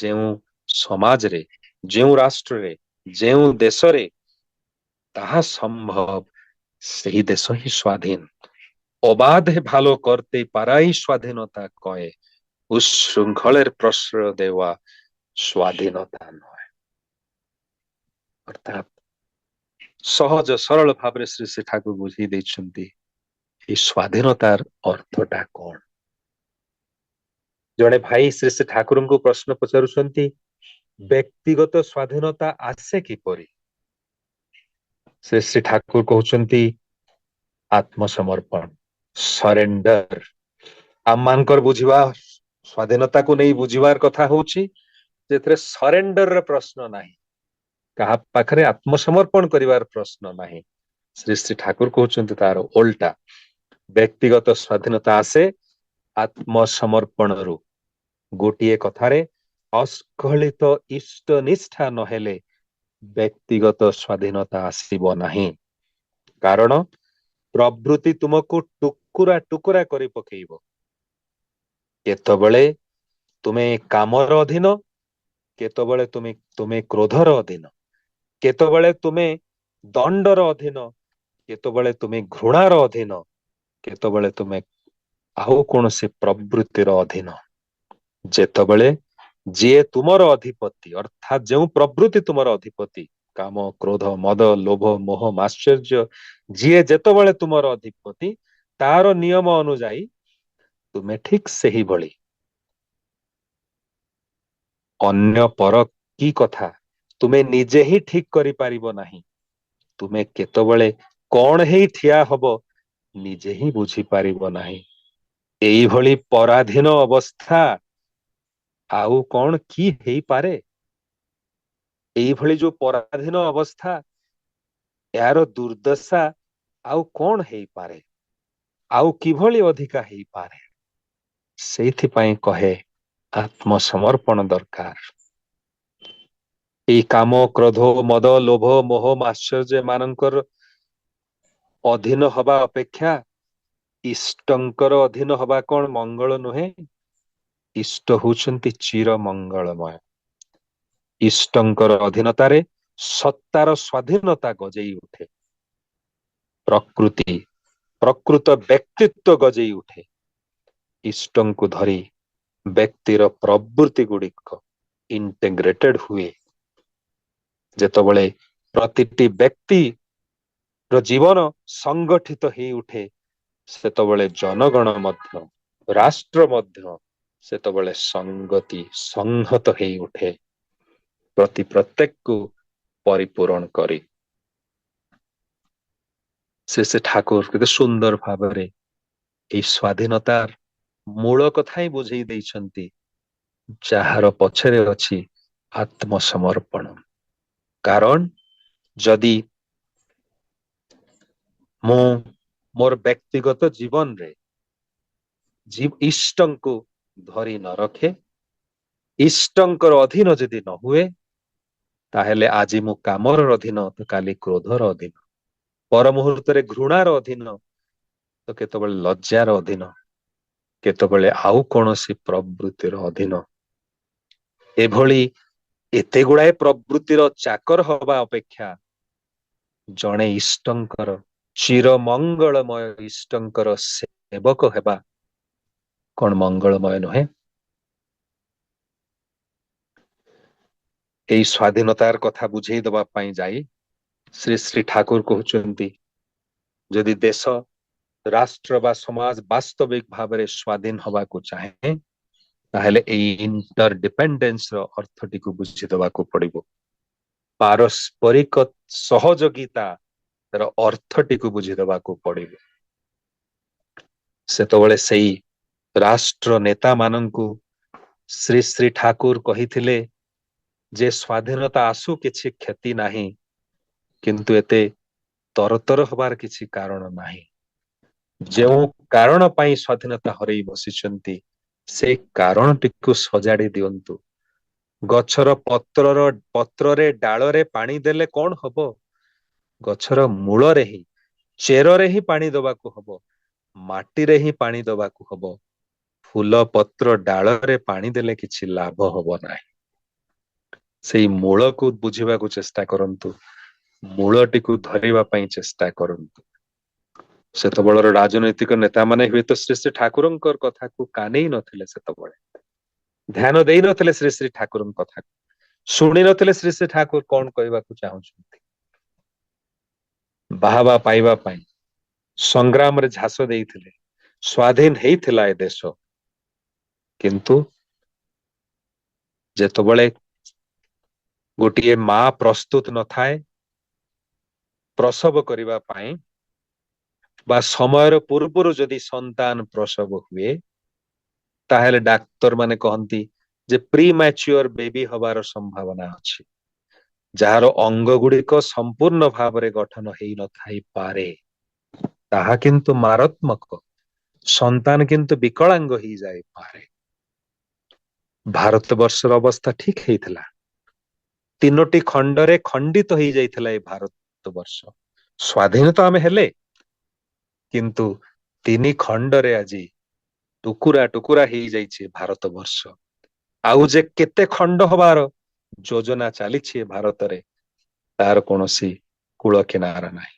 ଯେଉଁ ସମାଜରେ, ଯେଉଁ ରାଷ୍ଟ୍ରରେ, ଯେଉଁ ଦେଶରେ ତାହା সম্ভব, সেই দেশ ହିଁ স্বাধীন। অবাধ ভালো করতে পারাই স্বাধীনতা কয়ে, উচ্ছৃঙ্খলের প্রশ্রয় দেওয়া স্বাধীনতা নয়। অর্থাৎ সহজ ସରଳ ଭାବରେ ଶ୍ରୀ ଶ୍ରୀ ଠାକୁର ବୁଝେଇ ଦେଇଛନ୍ତି এই ସ୍ୱାଧୀନତାର ଅର୍ଥଟା କଣ। ଜଣେ ଭାଇ ଶ୍ରୀ ଶ୍ରୀ ଠାକୁରଙ୍କୁ ପ୍ରଶ୍ନ ପଚାରୁଛନ୍ତି ବ୍ୟକ୍ତିଗତ ସ୍ୱାଧୀନତା ଆସେ କିପରି? ଶ୍ରୀ ଶ୍ରୀ ଠାକୁର କହୁଛନ୍ତି ଆତ୍ମସମର୍ପଣ, ସରେଣ୍ଡର। ଆମମାନଙ୍କର ବୁଝିବା, ସ୍ୱାଧୀନତାକୁ ନେଇ ବୁଝିବାର କଥା ହଉଛି ଯେଥିରେ ସରେଣ୍ଡରର ପ୍ରଶ୍ନ ନାହିଁ, କାହା ପାଖରେ ଆତ୍ମସମର୍ପଣ କରିବାର ପ୍ରଶ୍ନ ନାହିଁ। ଶ୍ରୀ ଶ୍ରୀ ଠାକୁର କହୁଛନ୍ତି ତାର ଓଲଟା, ବ୍ୟକ୍ତିଗତ ସ୍ୱାଧୀନତା ଆସେ ଆତ୍ମସମର୍ପଣରୁ। ଗୋଟିଏ କଥାରେ ଅସ୍ଖଳିତ ଇଷ୍ଟ ନିଷ୍ଠା ନହେଲେ ବ୍ୟକ୍ତିଗତ ସ୍ୱାଧୀନତା ଆସିବ ନାହିଁ। କାରଣ ପ୍ରବୃତ୍ତି ତୁମକୁ ଟୁକୁରା ଟୁକୁରା କରି ପକେଇବ। କେତେବେଳେ ତୁମେ କାମର ଅଧୀନ, କେତେବେଳେ ତୁମେ କ୍ରୋଧର ଅଧୀନ, କେତେବେଳେ ତୁମେ ଦଣ୍ଡର ଅଧୀନ, କେତେବେଳେ ତୁମେ ଘୃଣାର ଅଧୀନ, କେତେବେଳେ ତୁମେ ଆଉ କୌଣସି ପ୍ରବୃତ୍ତିର ଅଧୀନ। ଯେତେବେଳେ ଯିଏ ତୁମର ଅଧିପତି, ଅର୍ଥାତ୍ ଯେଉଁ ପ୍ରବୃତ୍ତି ତୁମର ଅଧିପତି, କାମ, କ୍ରୋଧ, ମଦ, ଲୋଭ, ମୋହ, ମାଶ୍ଚର୍ଯ୍ୟ, ଯିଏ ଯେତେବେଳେ ତୁମର ଅଧିପତି, ତାର ନିୟମ ଅନୁଯାୟୀ ତୁମେ ଠିକ ସେହିଭଳି ଅନ୍ୟ ପର କି କଥା ତୁମେ ନିଜେ ହିଁ ଠିକ କରିପାରିବ ନାହିଁ। ତୁମେ କେତେବେଳେ କଣ ହେଇ ଠିଆ ହବ ନିଜେ ହିଁ ବୁଝିପାରିବ ନାହିଁ। ଏଇଭଳି ପରାଧୀନ ଅବସ୍ଥା ଆଉ କଣ କି ହେଇପାରେ? ଏଇଭଳି ଯୋଉ ପରାଧୀନ ଅବସ୍ଥା, ଏହାର ଦୁର୍ଦ୍ଦଶା ଆଉ କଣ ହେଇପାରେ? ଆଉ କିଭଳି ଅଧିକା ହେଇପାରେ? ସେଇଥିପାଇଁ କହେ ଆତ୍ମସମର୍ପଣ ଦରକାର। ଏଇ କାମ, କ୍ରୋଧ, ମଦ, ଲୋଭ, ମୋହ, ମାଶ୍ଚର୍ଯ୍ୟ ମାନଙ୍କର ଅଧୀନ ହବା ଅପେକ୍ଷା ଇଷ୍ଟଙ୍କର ଅଧୀନ ହବା କଣ ମଙ୍ଗଳ ନୁହେଁ? ଇଷ୍ଟ ହଉଛନ୍ତି ଚିର ମଙ୍ଗଳମୟ। ଇଷ୍ଟଙ୍କର ଅଧୀନତାରେ ସତ୍ତାର ସ୍ୱାଧୀନତା ଗଜେଇ ଉଠେ। ପ୍ରକୃତି, ପ୍ରକୃତ ବ୍ୟକ୍ତିତ୍ବ ଗଜେଇ ଉଠେ। ଇଷ୍ଟଙ୍କୁ ଧରି ବ୍ୟକ୍ତିର ପ୍ରବୃତ୍ତି ଗୁଡିକ ଇଣ୍ଟିଗ୍ରେଟେଡ ହୁଏ। ଯେତେବେଳେ ପ୍ରତିଟି ବ୍ୟକ୍ତି ର ଜୀବନ ସଂଗଠିତ ହେଇ ଉଠେ, ସେତେବେଳେ ଜନଗଣ ମଧ୍ୟ, ରାଷ୍ଟ୍ର ମଧ୍ୟ ସେତେବେଳେ ସଂଗତି ସଂହତ ହେଇ ଉଠେ। ପ୍ରତି ପ୍ରତ୍ୟେକକୁ ପରିପୂରଣ କରି ସେ ଠାକୁର କେତେ ସୁନ୍ଦର ଭାବରେ ଏଇ ସ୍ଵାଧୀନତାର ମୂଳ କଥା ହିଁ ବୁଝେଇ ଦେଇଛନ୍ତି, ଯାହାର ପଛରେ ଅଛି ଆତ୍ମସମର୍ପଣ। କାରଣ ଯଦି ମୁଁ ମୋର ବ୍ୟକ୍ତିଗତ ଜୀବନରେ ଇଷ୍ଟଙ୍କୁ ଧରି ନ ରଖେ, ଇଷ୍ଟଙ୍କର ଅଧୀନ ଯଦି ନ ହୁଏ, ତାହେଲେ ଆଜି ମୁଁ କାମର ଅଧୀନ ତ କାଲି କ୍ରୋଧର ଅଧୀନ, ପର ମୁହୂର୍ତ୍ତରେ ଘୃଣାର ଅଧୀନ ତ କେତେବେଳେ ଲଜ୍ଜାର ଅଧୀନ, କେତେବେଳେ ଆଉ କୌଣସି ପ୍ରବୃତ୍ତିର ଅଧୀନ। ଏଭଳି ଏତେ ଗୁଡାଏ ପ୍ରବୃତ୍ତିର ଚାକର ହବା ଅପେକ୍ଷା ଜଣେ ଇଷ୍ଟଙ୍କର, ଚିର ମଙ୍ଗଳମୟ ଇଷ୍ଟଙ୍କର ସେବକ ହେବା କଣ ମଙ୍ଗଳମୟ ନୁହେଁ? ଏଇ ସ୍ଵାଧୀନତାର କଥା ବୁଝେଇ ଦବା ପାଇଁ ଯାଇ ଶ୍ରୀ ଶ୍ରୀ ଠାକୁର କହୁଛନ୍ତି, ଯଦି ଦେଶ, ରାଷ୍ଟ୍ର ବା ସମାଜ ବାସ୍ତବିକ ଭାବରେ ସ୍ଵାଧୀନ ହବାକୁ ଚାହେଁ, ତାହେଲେ ଏଇ ଇଣ୍ଟର ଡିପେଣ୍ଡେନ୍ସ ର ଅର୍ଥଟିକୁ ବୁଝିଦବାକୁ ପଡିବ। ପାରସ୍ପରିକ ସହଯୋଗିତା ର ଅର୍ଥଟିକୁ ବୁଝିଦବାକୁ ପଡିବ। ସେତେବେଳେ ସେଇ ରାଷ୍ଟ୍ର ନେତା ମାନଙ୍କୁ ଶ୍ରୀ ଶ୍ରୀ ଠାକୁର କହିଥିଲେ ଯେ ସ୍ଵାଧୀନତା ଆସୁ କିଛି କ୍ଷତି ନାହିଁ, କିନ୍ତୁ ଏତେ ତରତର ହବାର କିଛି କାରଣ ନାହିଁ। ଯେଉଁ କାରଣ ପାଇଁ ସ୍ଵାଧୀନତା ହରେଇ ବସିଛନ୍ତି, ସେ କାରଣଟିକୁ ସଜାଡି ଦିଅନ୍ତୁ। ଗଛର ପତ୍ରରେ ଡାଳରେ ପାଣି ଦେଲେ କଣ ହବ? ଗଛର ମୂଳରେ ହିଁ, ଚେରରେ ହିଁ ପାଣି ଦବାକୁ ହବ, ମାଟିରେ ହିଁ ପାଣି ଦବାକୁ ହବ। ଫୁଲ ପତ୍ର ଡାଳରେ ପାଣି ଦେଲେ କିଛି ଲାଭ ହବ ନାହିଁ। ସେଇ ମୂଳକୁ ବୁଝିବାକୁ ଚେଷ୍ଟା କରନ୍ତୁ, ମୂଳଟିକୁ ଧରିବା ପାଇଁ ଚେଷ୍ଟା କରନ୍ତୁ। ସେତେବେଳର ରାଜନୈତିକ ନେତା ମାନେ ହୁଏତ ଶ୍ରୀ ଶ୍ରୀ ଠାକୁରଙ୍କର କଥାକୁ କାନେଇ ନଥିଲେ, ସେତେବେଳେ ଧ୍ୟାନ ଦେଇ ନଥିଲେ ଶ୍ରୀ ଶ୍ରୀ ଠାକୁରଙ୍କ କଥାକୁ, ଶୁଣି ନଥିଲେ ଶ୍ରୀ ଶ୍ରୀ ଠାକୁର କଣ କହିବାକୁ ଚାହୁଁଛନ୍ତି। ବାହାବା ପାଇବା ପାଇଁ ସଂଗ୍ରାମରେ ଝାସ ଦେଇଥିଲେ, ସ୍ଵାଧୀନ ହେଇଥିଲା ଏ ଦେଶ, କିନ୍ତୁ ଯେତେବେଳେ ଗୋଟିଏ ମା ପ୍ରସ୍ତୁତ ନଥାଏ ପ୍ରସବ କରିବା ପାଇଁ, ବା ସମୟର ପୂର୍ବରୁ ଯଦି ସନ୍ତାନ ପ୍ରସବ ହୁଏ, ତାହେଲେ ଡାକ୍ତର ମାନେ କହନ୍ତି ଯେ ପ୍ରି ମ୍ୟାଚୁଅର ବେବି ହବାର ସମ୍ଭାବନା ଅଛି। ଯାହାର ଅଙ୍ଗ ଗୁଡିକ ସମ୍ପୂର୍ଣ୍ଣ ଭାବରେ ଗଠନ ହେଇନଥାଇପାରେ, ତାହା କିନ୍ତୁ ମାରାତ୍ମକ, ସନ୍ତାନ କିନ୍ତୁ ବିକଳାଙ୍ଗ ହେଇଯାଇପାରେ। ଭାରତ ବର୍ଷର ଅବସ୍ଥା ଠିକ ହେଇଥିଲା, ତିନୋଟି ଖଣ୍ଡରେ ଖଣ୍ଡିତ ହେଇଯାଇଥିଲା ଏ ଭାରତ ବର୍ଷ। ସ୍ଵାଧୀନ ତ ଆମେ ହେଲେ, କିନ୍ତୁ ତିନି ଖଣ୍ଡରେ ଆଜି ଟୁକୁରା ଟୁକୁରା ହେଇଯାଇଛି ଭାରତ ବର୍ଷ। ଆଉ ଯେ କେତେ ଖଣ୍ଡ ହବାର ଯୋଜନା ଚାଲିଛି ଭାରତରେ, ତାର କୌଣସି କୂଳ କିନାରା ନାହିଁ।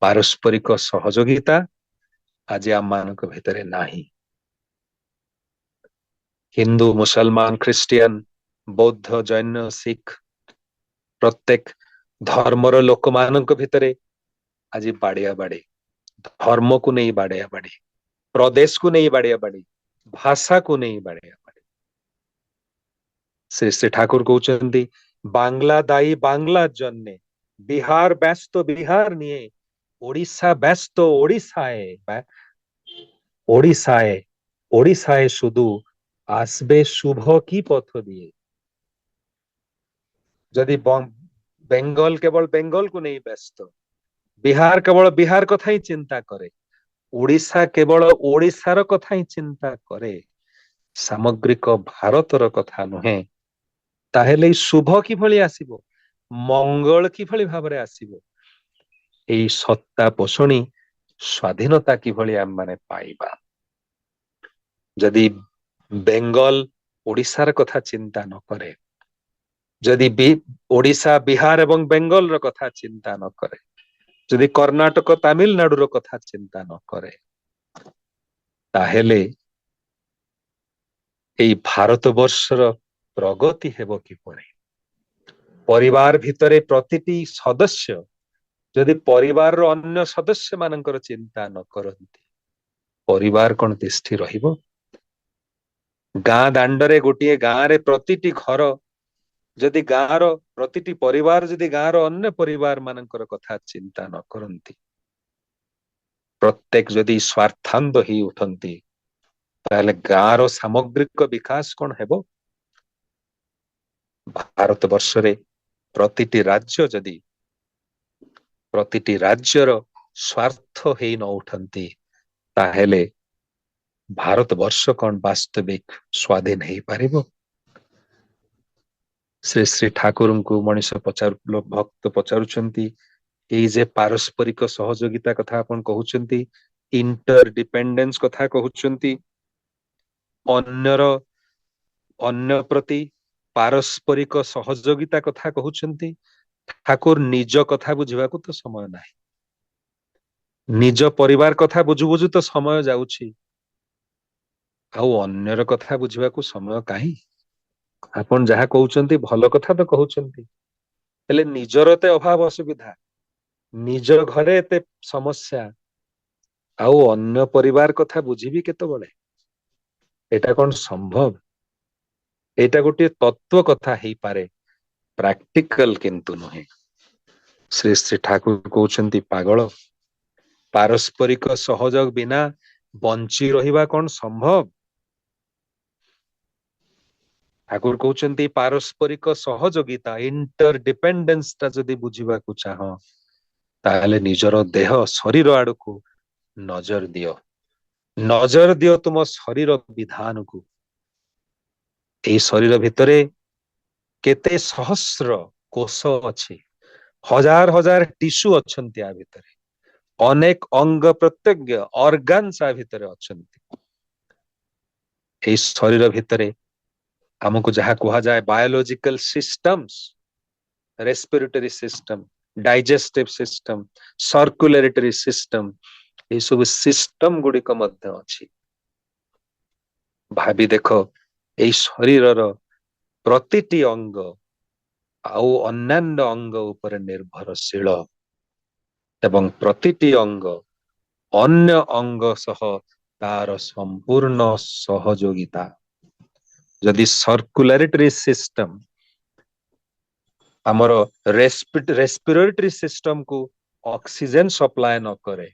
ପାରସ୍ପରିକ ସହଯୋଗିତା ଆଜି ଆମ ମାନଙ୍କ ଭିତରେ ନାହିଁ। ହିନ୍ଦୁ, ମୁସଲମାନ, ଖ୍ରୀଷ୍ଟିଆନ, ବୌଦ୍ଧ, ଜୈନ, ଶିଖ ପ୍ରତ୍ୟେକ ଧର୍ମର ଲୋକମାନଙ୍କ ଭିତରେ ଆଜି ବାଡିଆ ବାଡି, ଧର୍ମକୁ ନେଇ ବାଡିଆ ବାଡି। प्रदेश को नहीं बाड़िया बाड़ी, भाषा को नहीं बाड़िया बाड़ी। श्री श्री ठाकुर कहते बांग्ला दाई बांग्ला जन्ने, बिहार व्यस्त बिहार निये, ओडिशा व्यस्त ओडिशाए, ओडिशाए ओडिशाए शुधु आसबे शुभ की पथ दिए। जदि बेंगल केवल बेंगल को नहीं व्यस्त, बिहार केवल बिहार कथा ही चिंता करे, ओडिशा केवल ओडिशार कथा ही चिंता करे, सामग्रिक भारतर कथा नुहे, ताहेले शुभ किभଳି आसीबो, मंगल किभଳି भाबरे आसीबो, एई सत्ता पोषणी स्वाधीनता किभଳି आम माने पाइबा। जदि बेंगल ओडिशार कथा चिंता न करे, जदि ओडिशा बिहार एवं बेंगल र कथा चिंता न करे, जदि कर्णाटक तामिलनाडु रो कथा चिंता न करे, ताहेले एई भारत वर्षर प्रगति हेबो किपरि। परिवार भितरे प्रतिटी सदस्य जदि परिवार रो अन्य सदस्य मानकर चिंता न करंती, परिवार कोन तिष्ठि रहिबो। गाँ दांडरे गोटे गाँ रे प्रतिटी घर जदि गाँ रो प्रतिटी परिवार जदि गाँ रो अन्य परिवार मानकर कथा चिंता न करंती, प्रत्येक जदि स्वार्थान्ध ही उठंती, ताहले गाँ रो सामग्रिक विकास कोन हेबो। भारत वर्ष रे प्रतिटी राज्य जदि प्रतिटी राज्यर स्वार्थ ही न उठंती, ताहेले भारत वर्ष कौन वास्तविक स्वाधीन हो पारिबो। श्री श्री ठाकुर को मनीष पचार भक्त पचारुचंती एई जे पारस्परिक सहयोगिता कथा आपण कहउचंती, इंटर डिपेंडेंस कथा कहउचंती, अन्यर अन्य प्रति पारस्परिक सहयोगिता कथा कहउचंती। ठाकुर निज कथा बुझिबा को तो समय नाही, निज परिवार कथा बुझु बुझु तो समय जाउछि, आउ अन्यर कथा बुझिबा को समय काहे। आपण जहा कहउचंती भल कथा तो कहउचंती, हेले निजर ते अभाव असुविधा, निज घरे एते समस्या, आउ अन्य परिवार कथा बुझिबी केतबेले, एटा कोन संभव। एटा गोटे तत्व कथा ही पारे, प्रैक्टिकल किंतु नुहे। श्री श्री ठाकुर कहउचंती पागल, पारस्परिक सहयोग बिना बंची रहिबा कोन संभव। ठाकुर कहउचंती पारस्परिक सहयोगिता इंटर डिपेंडेंस ता जदि बुझिबा को चाह, ताहले निजर देह शरीर आड़कू नजर दियो, नजर दियो तुम शरीर विधान को। एई शरीर भितरे केते सहस्र कोष अछि, हजार हजार टिश्यू अछंती आ भितरे, अनेक अंग प्रत्यंग ऑर्गन्स आ भितरे अछंती। एई शरीर भितरे हमको जहा कहा जाए biological systems, respiratory system, digestive system, circulatory system, ये सब सिस्टम गुड़िक मध्य अछि। भाबी देखो एई शरीरर प्रतिटी अंग आउ अन्यान्य अंग ऊपर निर्भरशील, एवं प्रतिटी अंग अन्य अंग सह तार संपूर्ण सहयोगिता। जदि सर्कुलेटरी सिस्टम हमर रेस्पिरेटरी सिस्टम को ऑक्सीजन सप्लाई न करे,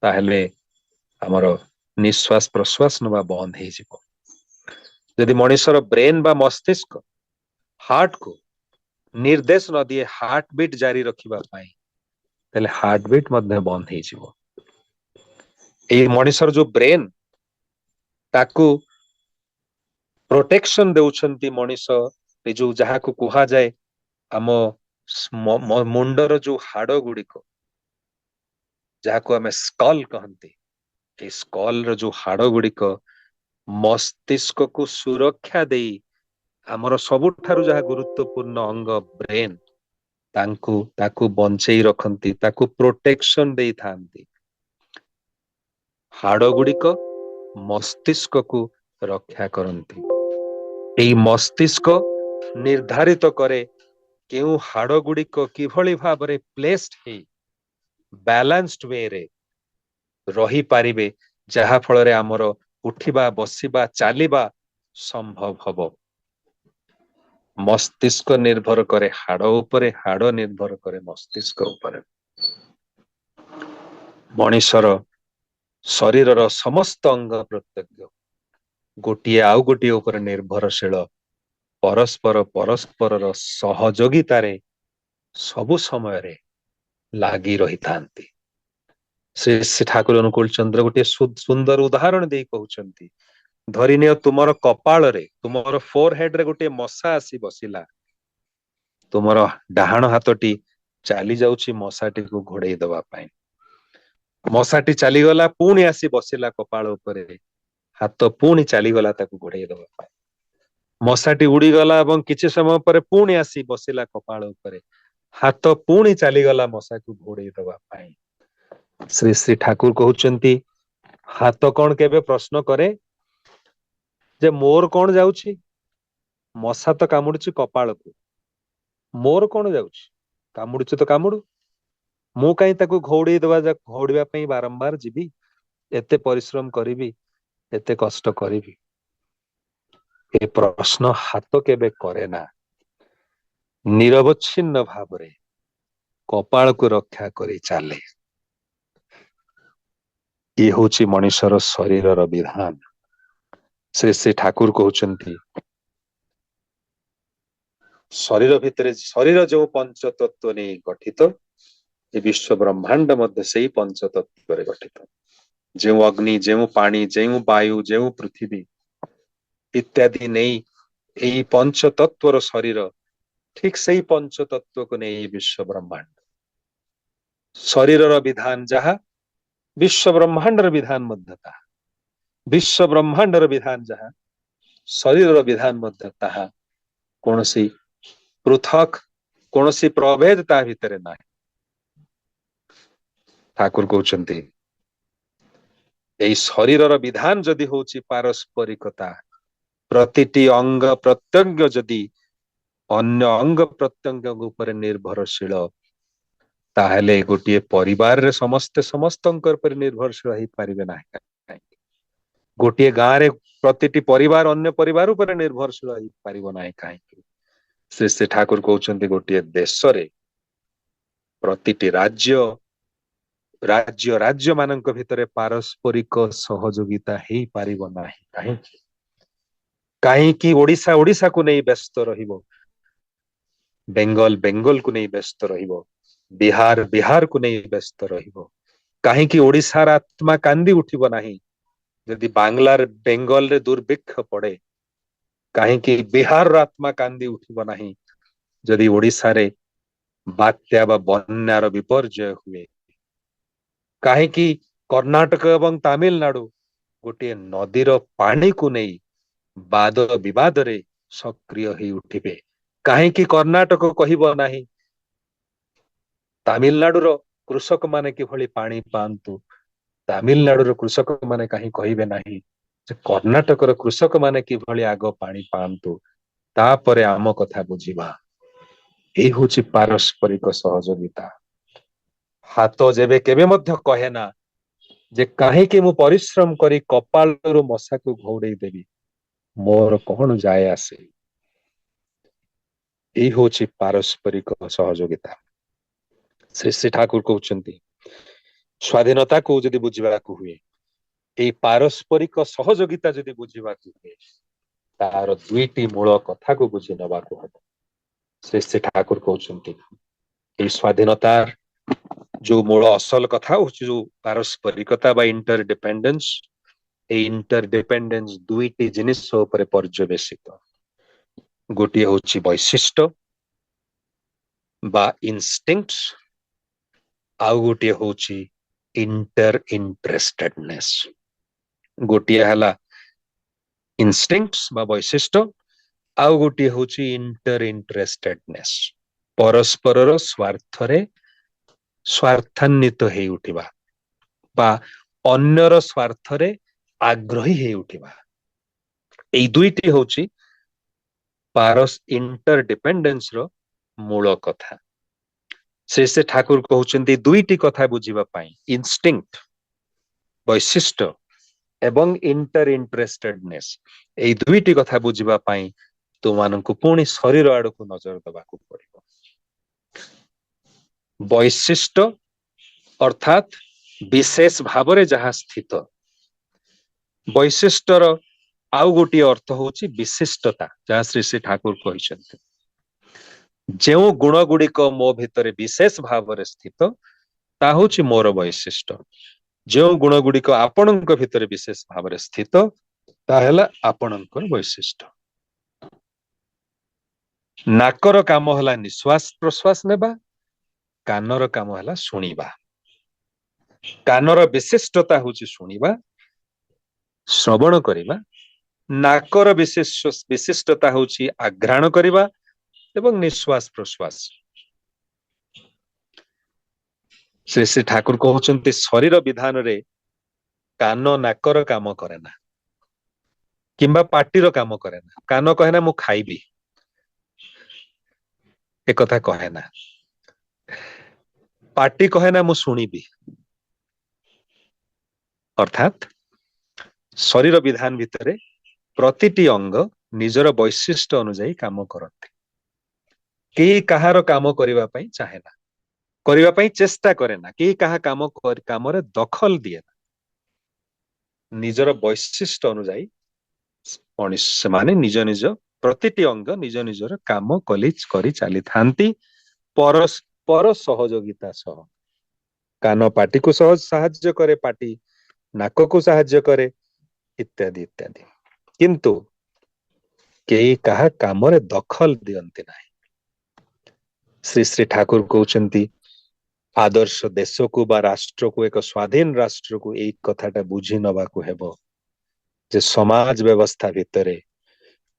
ताहले हमर निश्वास प्रश्वास नवा बंद हो जिवो। यदि मनुष्यर ब्रेन बा मस्तिष्क हार्ट को निर्देश न दिए हार्ट बीट जारी रखिबा पाई, ताहले हार्ट बीट मध्य बंद हो जिवो। एई मनुष्यर जो ब्रेन ताकू प्रोटेक्शन देउछंती मनुष्य, जो जहा को कहा जाए आम मुंडर जो हाड़ गुड़िक जहा को आम स्कल कहते, स्कल रो जो हाड़ गुड़िक मस्तिष्क को सुरक्षा दे आमर सबुठारु जहा गुरुत्वपूर्ण अंग ब्रेन ताकू बंचई रखती, ताकू प्रोटेक्शन दे थांती। हाड़ गुड़िक मस्तिष्क को रक्षा करती। एई मस्तिष्क निर्धारित करे केउ हाड़ गुड़िक किभଳି भाबरे प्लेस्ड हे बैलेंस्ड वे रे रही पारिबे ଯାହା ଫଳରେ ଆମର ଉଠିବା ବସିବା ଚାଲିବା ସମ୍ଭବ ହବ। ମସ୍ତିଷ୍କ ନିର୍ଭର କରେ ହାଡ ଉପରେ, ହାଡ ନିର୍ଭର କରେ ମସ୍ତିଷ୍କ ଉପରେ। ମଣିଷର ଶରୀରର ସମସ୍ତ ଅଙ୍ଗ ପ୍ରତ୍ୟଙ୍ଗ ଗୋଟିଏ ଆଉ ଗୋଟିଏ ଉପରେ ନିର୍ଭରଶୀଳ, ପରସ୍ପରର ସହଯୋଗିତାରେ ସବୁ ସମୟରେ ଲାଗି ରହିଥାନ୍ତି। ଶ୍ରୀ ଠାକୁର ଅନୁକୂଳ ଚନ୍ଦ୍ର ଗୋଟିଏ ସୁନ୍ଦର ଉଦାହରଣ ଦେଇ କହୁଛନ୍ତି, ଧରିନିଅ ତୁମର କପାଳରେ, ତୁମର ଫୋର ହେଡରେ ଗୋଟିଏ ମଶା ଆସି ବସିଲା, ତୁମର ଡାହାଣ ହାତଟି ଚାଲି ଯାଉଛି ମଶାଟିକୁ ଘୋଡେଇ ଦବା ପାଇଁ। ମଶାଟି ଚାଲିଗଲା, ପୁଣି ଆସି ବସିଲା କପାଳ ଉପରେ, ହାତ ପୁଣି ଚାଲିଗଲା ତାକୁ ଘୋଡେଇ ଦବା ପାଇଁ। ମଶାଟି ଉଡିଗଲା ଏବଂ କିଛି ସମୟ ପରେ ପୁଣି ଆସି ବସିଲା କପାଳ ଉପରେ, ହାତ ପୁଣି ଚାଲିଗଲା ମଶାକୁ ଘୋଡେଇ ଦବା ପାଇଁ। ଶ୍ରୀ ଶ୍ରୀ ଠାକୁର କହୁଛନ୍ତି, ହାତ କଣ କେବେ ପ୍ରଶ୍ନ କରେ ଯେ ମୋର କଣ ଯାଉଛି? ମଶା ତ କାମୁଡୁଛି କପାଳକୁ, ମୋର କଣ ଯାଉଛି? କାମୁଡୁଛି ତ କାମୁଡୁ, ମୁଁ କାହିଁ ତାକୁ ଘୋଡିବା ପାଇଁ ବାରମ୍ବାର ଯିବି, ଏତେ ପରିଶ୍ରମ କରିବି, ଏତେ କଷ୍ଟ କରିବି? ଏ ପ୍ରଶ୍ନ ହାତ କେବେ କରେ ନା। ନିରବଚ୍ଛିନ୍ନ ଭାବରେ କପାଳକୁ ରକ୍ଷା କରି ଚାଲେ। ଇଏ ହଉଛି ମଣିଷର ଶରୀରର ବିଧାନ। ଶ୍ରୀ ଶ୍ରୀ ଠାକୁର କହୁଛନ୍ତି, ଶରୀର ଭିତରେ, ଶରୀର ଯେଉଁ ପଞ୍ଚ ତତ୍ଵ ନେଇ ଗଠିତ, ଏ ବିଶ୍ଵ ବ୍ରହ୍ମାଣ୍ଡ ମଧ୍ୟ ସେଇ ପଞ୍ଚ ତତ୍ଵରେ ଗଠିତ। ଯେଉଁ ଅଗ୍ନି, ଯେଉଁ ପାଣି, ଯେଉଁ ବାୟୁ, ଯେଉଁ ପୃଥିବୀ ଇତ୍ୟାଦି ନେଇ ଏହି ପଞ୍ଚ ତତ୍ଵର ଶରୀର, ଠିକ ସେଇ ପଞ୍ଚ ତତ୍ଵକୁ ନେଇ ଏହି ବିଶ୍ଵ ବ୍ରହ୍ମାଣ୍ଡ। ଶରୀରର ବିଧାନ ଯାହା, ବିଶ୍ଵ ବ୍ରହ୍ମାଣ୍ଡର ବିଧାନ ମଧ୍ୟ ତାହା। ବିଶ୍ଵ ବ୍ରହ୍ମାଣ୍ଡର ବିଧାନ ଯାହା, ଶରୀରର ବିଧାନ ମଧ୍ୟ ତାହା। କୌଣସି ପୃଥକ, କୌଣସି ପ୍ରଭେଦ ତା ଭିତରେ ନାହିଁ। ଠାକୁର କହୁଛନ୍ତି, ଏହି ଶରୀରର ବିଧାନ ଯଦି ହଉଛି ପାରସ୍ପରିକତା, ପ୍ରତିଟି ଅଙ୍ଗ ପ୍ରତ୍ୟଙ୍ଗ ଯଦି ଅନ୍ୟ ଅଙ୍ଗ ପ୍ରତ୍ୟଙ୍ଗ ଉପରେ ନିର୍ଭରଶୀଳ, ତାହେଲେ ଗୋଟିଏ ପରିବାରରେ ସମସ୍ତେ ସମସ୍ତଙ୍କ ଉପରେ ନିର୍ଭରଶୀଳ ହେଇପାରିବେ ନାହିଁ। ଗୋଟିଏ ଗାଁରେ ପ୍ରତିଟି ପରିବାର ଅନ୍ୟ ପରିବାର ଉପରେ ନିର୍ଭରଶୀଳ ହେଇପାରିବ ନାହିଁ କାହିଁକି? ଶ୍ରୀ ଶ୍ରୀ ଠାକୁର କହୁଛନ୍ତି, ଗୋଟିଏ ଦେଶରେ ପ୍ରତିଟି ରାଜ୍ୟ ମାନଙ୍କ ଭିତରେ ପାରସ୍ପରିକ ସହଯୋଗିତା ହେଇପାରିବ ନାହିଁ କାହିଁକି? କାହିଁକି ଓଡିଶାକୁ ନେଇ ବ୍ୟସ୍ତ ରହିବ, ବେଙ୍ଗଲକୁ ନେଇ ବ୍ୟସ୍ତ ରହିବ, ବିହାରକୁ ନେଇ ବ୍ୟସ୍ତ ରହିବ? କାହିଁକି ଓଡିଶାର ଆତ୍ମା କାନ୍ଦି ଉଠିବ ନାହିଁ ଯଦି ବେଙ୍ଗଲରେ ଦୁର୍ଭିକ୍ଷ ପଡେ? କାହିଁକି ବିହାରର ଆତ୍ମା କାନ୍ଦି ଉଠିବ ନାହିଁ ଯଦି ଓଡିଶାରେ ବାତ୍ୟା ବା ବନ୍ୟାର ବିପର୍ଯ୍ୟୟ ହୁଏ? କାହିଁକି କର୍ଣ୍ଣାଟକ ଏବଂ ତାମିଲନାଡୁ ଗୋଟିଏ ନଦୀର ପାଣିକୁ ନେଇ ବାଦ ବିବାଦରେ ସକ୍ରିୟ ହେଇ ଉଠିବେ? କାହିଁକି କର୍ଣ୍ଣାଟକ କହିବ ନାହିଁ ତାମିଲନାଡୁର କୃଷକମାନେ କିଭଳି ପାଣି ପାଆନ୍ତୁ? ତାମିଲନାଡୁର କୃଷକମାନେ କାହିଁ କହିବେ ନାହିଁ ଯେ କର୍ଣ୍ଣାଟକର କୃଷକମାନେ କିଭଳି ଆଗ ପାଣି ପାଆନ୍ତୁ, ତାପରେ ଆମ କଥା ବୁଝିବା? ଏଇ ହଉଛି ପାରସ୍ପରିକ ସହଯୋଗିତା। ହାତ ଯେବେ କେବେ ମଧ୍ୟ କହେ ନା ଯେ କାହିଁକି ମୁଁ ପରିଶ୍ରମ କରି କପାଳରୁ ମଶାକୁ ଘୋଡେଇ ଦେବି, ମୋର କଣ ଯାଏ ଆସେ? ଏଇ ହଉଛି ପାରସ୍ପରିକ ସହଯୋଗିତା। ଶ୍ରୀ ଶ୍ରୀ ଠାକୁର କହୁଛନ୍ତି, ସ୍ୱାଧୀନତାକୁ ଯଦି ବୁଝିବାକୁ ହୁଏ, ଏଇ ପାରସ୍ପରିକ ସହଯୋଗିତା ଯଦି ବୁଝିବାକୁ ହୁଏ, ତାର ଦୁଇଟି ମୂଳ କଥାକୁ ବୁଝି ନେବାକୁ ହବ। ଶ୍ରୀ ଶ୍ରୀ ଠାକୁର କହୁଛନ୍ତି, ଏଇ ସ୍ୱାଧୀନତାର ଯୋଉ ମୂଳ ଅସଲ କଥା ହଉଛି ଯୋଉ ପାରସ୍ପରିକତା ବା ଇଣ୍ଟରଡିପେଣ୍ଡେନ୍ସ, এই ଇଣ୍ଟରଡିପେଣ୍ଡେନ୍ସ ଦୁଇଟି ଜିନିଷ ଉପରେ ପର୍ଯ୍ୟବେସିତ। ଗୋଟିଏ ହଉଛି ବୈଶିଷ୍ଟ୍ୟ ବା ଇନଷ୍ଟିଂକ୍ଟ, ଆଉ ଗୋଟିଏ ହଉଛି ଇଣ୍ଟରେଷ୍ଟେଡନେସ୍। ଗୋଟିଏ ହେଲା ଇନଷ୍ଟିଂକ୍ଟ ବା ବୈଶିଷ୍ଟ୍ୟ, ଆଉ ଗୋଟିଏ ହଉଛି ଇଣ୍ଟରେଷ୍ଟେଡନେସ୍, ପରସ୍ପରର ସ୍ୱାର୍ଥରେ ସ୍ୱାର୍ଥାନ୍ୱିତ ହେଇ ଉଠିବା ବା ଅନ୍ୟର ସ୍ୱାର୍ଥରେ ଆଗ୍ରହୀ ହେଇ ଉଠିବା। ଏଇ ଦୁଇଟି ହଉଛି ଇଣ୍ଟରଡିପେଣ୍ଡେନ୍ସର ମୂଳ କଥା। ସେ ଠାକୁର କହୁଛନ୍ତି, ଦୁଇଟି କଥା ବୁଝିବା ପାଇଁ, ଇନଷ୍ଟିଂକ୍ଟ ବୈଶିଷ୍ଟ୍ୟ ଏବଂ इंटर इंटरेस्टेडनेस एई दुईटी कथा बुझिबा पई तुमानंकु पुणी शरीर आड़कू नजर दबाकू पड़िबो। वैशिष्ट अर्थात विशेष भावरे जहा स्थित वैशिष्टर आउ गोटी अर्थ होची विशिष्टता जहा श्री श्री ठाकुर कहिसंते जेउ गुण गुड़िक मो भितरे विशेष भावरे स्थित ता होची मोर वैशिष्ट जो गुण गुड़िक आपणक भितरे विशेष भावरे स्थित ता हैला आपणकर वैशिष्ट। नाकर काम हला निश्वास प्रश्वास नेबा कानर काम हला शुणिबा। कानर विशिष्टता होची शुणिबा श्रवण करिबा नाकर विशिष्टता होची आघ्राण करिबा एवं निश्वास प्रश्वास। श्री श्री ठाकुर कहउचंती शरीर विधान रे कान नाकर काम करेना किंबा पाटीर काम करेना। कान कहेना मु खाइबी एक कथा कहेना, पाटी कहेना मु शुणिबी। अर्थात शरीर विधान भितरे प्रतिटी अंग निजर वैशिष्ट अनुଯାयी काम करते। केही काहार काम करिबा पई चाहेना करिबा पई चेष्टा करेना केही काहा काम रे दखल दिए ना निजर वैशिष्ट अनुଯାयी मनुष्य माने निज निज प्रतिटी अंग निज निजर काम करी चली थांती परस्पर सहयोगिता सह। कान पाटी को सहज साहाଯ୍य करे पाटी नाक को साहाଯ୍य करे इत्यादि इत्यादि किंतु केही काहा काम रे दखल दियंती नाही। श्री श्री ठाकुर कहउचंती आदर्श देश को बा राष्ट्र को एक स्वाधीन राष्ट्र को एक कथाटा बुझी नबा को हेबो जे समाज व्यवस्था भितरे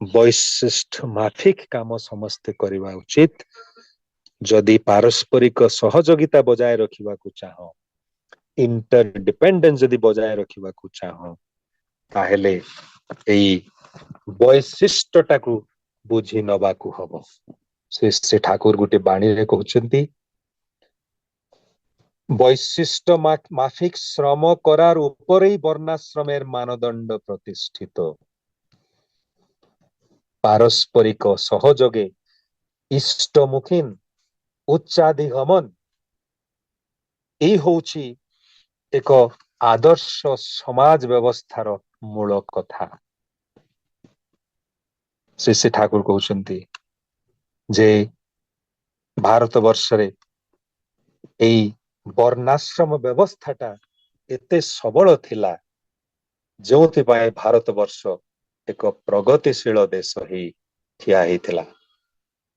वैशिष्ट माफिक काम समस्ते करिबा उचित। जदि पारस्परिक सहयोगिता बजाय रखिबा को चाहो इंटर डिपेंडेंस जदि बजाय रखिबा को चाहो ताहेले एई वैशिष्टता को बुझी नबा को हबो। श्री श्री ठाकुर गुटे बाणी रे कहउचंती वैशिष्ट माफिक श्रम करार उपरेई वर्णाश्रमेर मानदंड प्रतिष्ठित। पारस्परिक सहयोगे इष्टमुखीन उच्चाधिगमन एई होउची एक आदर्श समाज व्यवस्थार मूल कथा। श्री श्री ठाकुर कहउचंती जे भारत वर्ष रे एई वर्णाश्रम व्यवस्थाटा एते सबल थिला जोथि पाए भारत वर्ष एक प्रगतिशील देश ही ठिया हेतिला।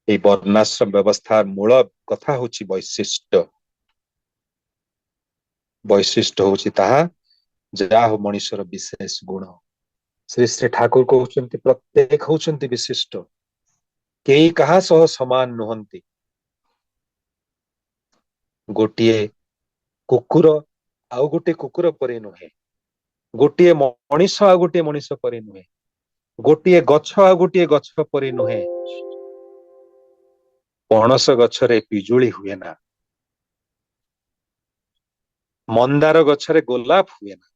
एई वर्णाश्रम व्यवस्था मूल कथा होची वैशिष्ट। वैशिष्ट होची ताहा जा हो मनुष्यर विशेष गुण। श्री श्री ठाकुर कहउचंती प्रत्येक होउचंती विशिष्ट केही काहा सह समान नुहंती। गोटिए कुकुर आउ गोटे कुकुर परे नुहे गोटिए मनीष आ गोटे मनीष परे नुहे गोटिए गछ आ गोटिए गछ परे नुहे। पणस गछरे पिजुली हुए ना मंदार गछरे गोलाप हुए ना।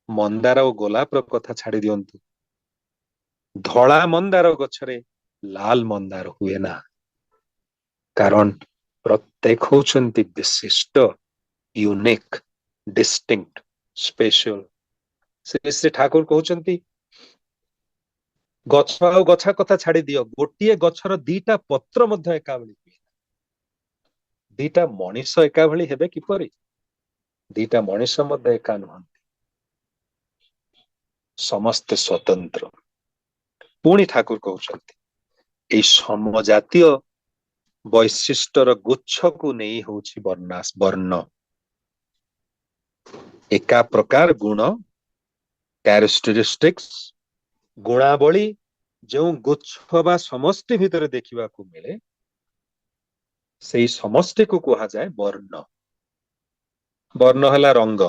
मंदार और गोलाप कथा छाड़ी दियंतु धला मंदार गछरे लाल मंदार हुए ना कारण प्रत्येक होउचंती विशिष्ट unique distinct special. Shri Shri Thakur कहउचंती गछ आ गछा कथा छाड़ी दियो गोटिए गछर दीटा पत्र मध्य एका भली हुए दीटा मनीष एका भली हेबे किपरि दीटा मनीष मध्य एका नुहंती समस्ते स्वतंत्र। पुणी ठाकुर कहउचंती एई समजातीय वैशिष्टर गुच्छ को नहीं होची वर्ण एका प्रकार गुण कैरेक्टरिस्टिक्स गुणावली जो गुच्छ बा समष्टि भितर देखिबा को मिले सेई समष्टि को कहा जाए वर्ण। वर्ण हला रंग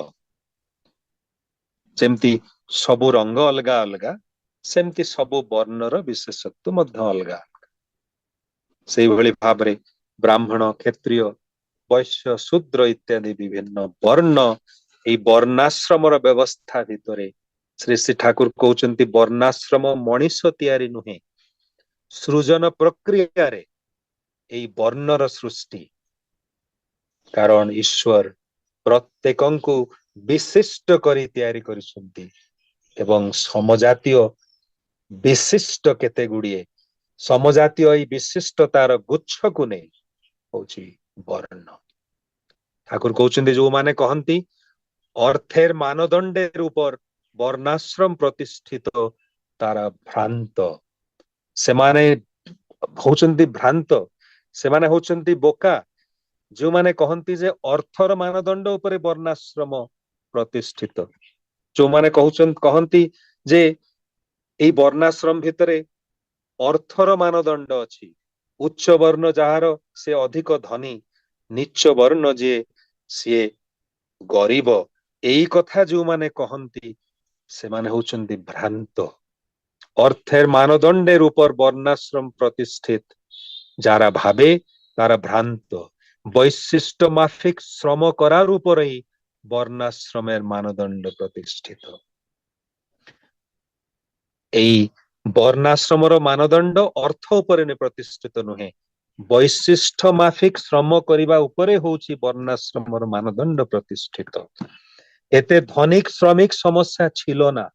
जेमती सबु रंग अलगा अलगा सेमती सबु वर्णर विशेषत्व मध्य अलगा सेई भली भाबरे ब्राह्मण क्षत्रिय वैश्य शूद्र इत्यादि विभिन्न वर्ण এই ବର୍ଣ୍ଣାଶ୍ରମର ବ୍ୟବସ୍ଥା ଭିତରେ ଶ୍ରୀ ଶ୍ରୀ ଠାକୁର କହୁଛନ୍ତି ବର୍ଣ୍ଣାଶ୍ରମ ମଣିଷ ତିଆରି ନୁହେଁ, ସୃଜନ ପ୍ରକ୍ରିୟାରେ এই ବର୍ଣ୍ଣର ସୃଷ୍ଟି। କାରଣ ଈଶ୍ୱର ପ୍ରତ୍ୟେକଙ୍କୁ ବିଶିଷ୍ଟ କରି ତିଆରି କରିଛନ୍ତି ଏବଂ ସମଜାତୀୟ ବିଶିଷ୍ଟ କେତେ ଗୁଡିଏ ସମଜାତୀୟ ଏଇ ବିଶିଷ୍ଟତାର ଗୁଚ୍ଛକୁ ନେଇ ହଉଛି ବର୍ଣ୍ଣ। ଠାକୁର କହୁଛନ୍ତି ଯୋଉମାନେ କହନ୍ତି ଅର୍ଥେର ମାନଦଣ୍ଡେର ଉପର ବର୍ଣ୍ଣାଶ୍ରମ ପ୍ରତିଷ୍ଠିତ ତାରା ଭ୍ରାନ୍ତ, ସେମାନେ ହଉଛନ୍ତି ଭ୍ରାନ୍ତ, ସେମାନେ ହଉଛନ୍ତି ବୋକା, ଯୋଉମାନେ କହନ୍ତି ଯେ ଅର୍ଥର ମାନଦଣ୍ଡ ଉପରେ ବର୍ଣ୍ଣାଶ୍ରମ ପ୍ରତିଷ୍ଠିତ, ଯୋଉମାନେ କହନ୍ତି ଯେ ଏଇ ବର୍ଣ୍ଣାଶ୍ରମ ଭିତରେ ଅର୍ଥର ମାନଦଣ୍ଡ ଅଛି, ଉଚ୍ଚ ବର୍ଣ୍ଣ ଯାହାର ସେ ଅଧିକ ଧନୀ, ନିଚ୍ଚ ବର୍ଣ୍ଣ ଯିଏ ସିଏ ଗରିବ, ଏଇ କଥା ଯୋଉମାନେ କହନ୍ତି ସେମାନେ ହଉଛନ୍ତି ଭ୍ରାନ୍ତ। অর্থের মানদণ্ডের উপর বর্ণাশ্রম প্রতিষ্ঠিত যারা ভাবে তারা ভ্রান্ত, বৈশিষ্ট্য মাফিক শ্রম করার উপরেই বর্ণাশ্রমের মানদণ্ড প্রতিষ্ঠিত। এই ବର୍ଣ୍ଣାଶ୍ରମର ମାନଦଣ୍ଡ ଅର୍ଥ ଉପରେ ପ୍ରତିଷ୍ଠିତ ନୁହେଁ, ବୈଶିଷ୍ଟ୍ୟ ମାଫିକ ଶ୍ରମ କରିବା ଉପରେ ହଉଛି ବର୍ଣ୍ଣାଶ୍ରମର ମାନଦଣ୍ଡ ପ୍ରତିଷ୍ଠିତ। এতে ধনিক শ্রমিক সমস্যা ছিল না,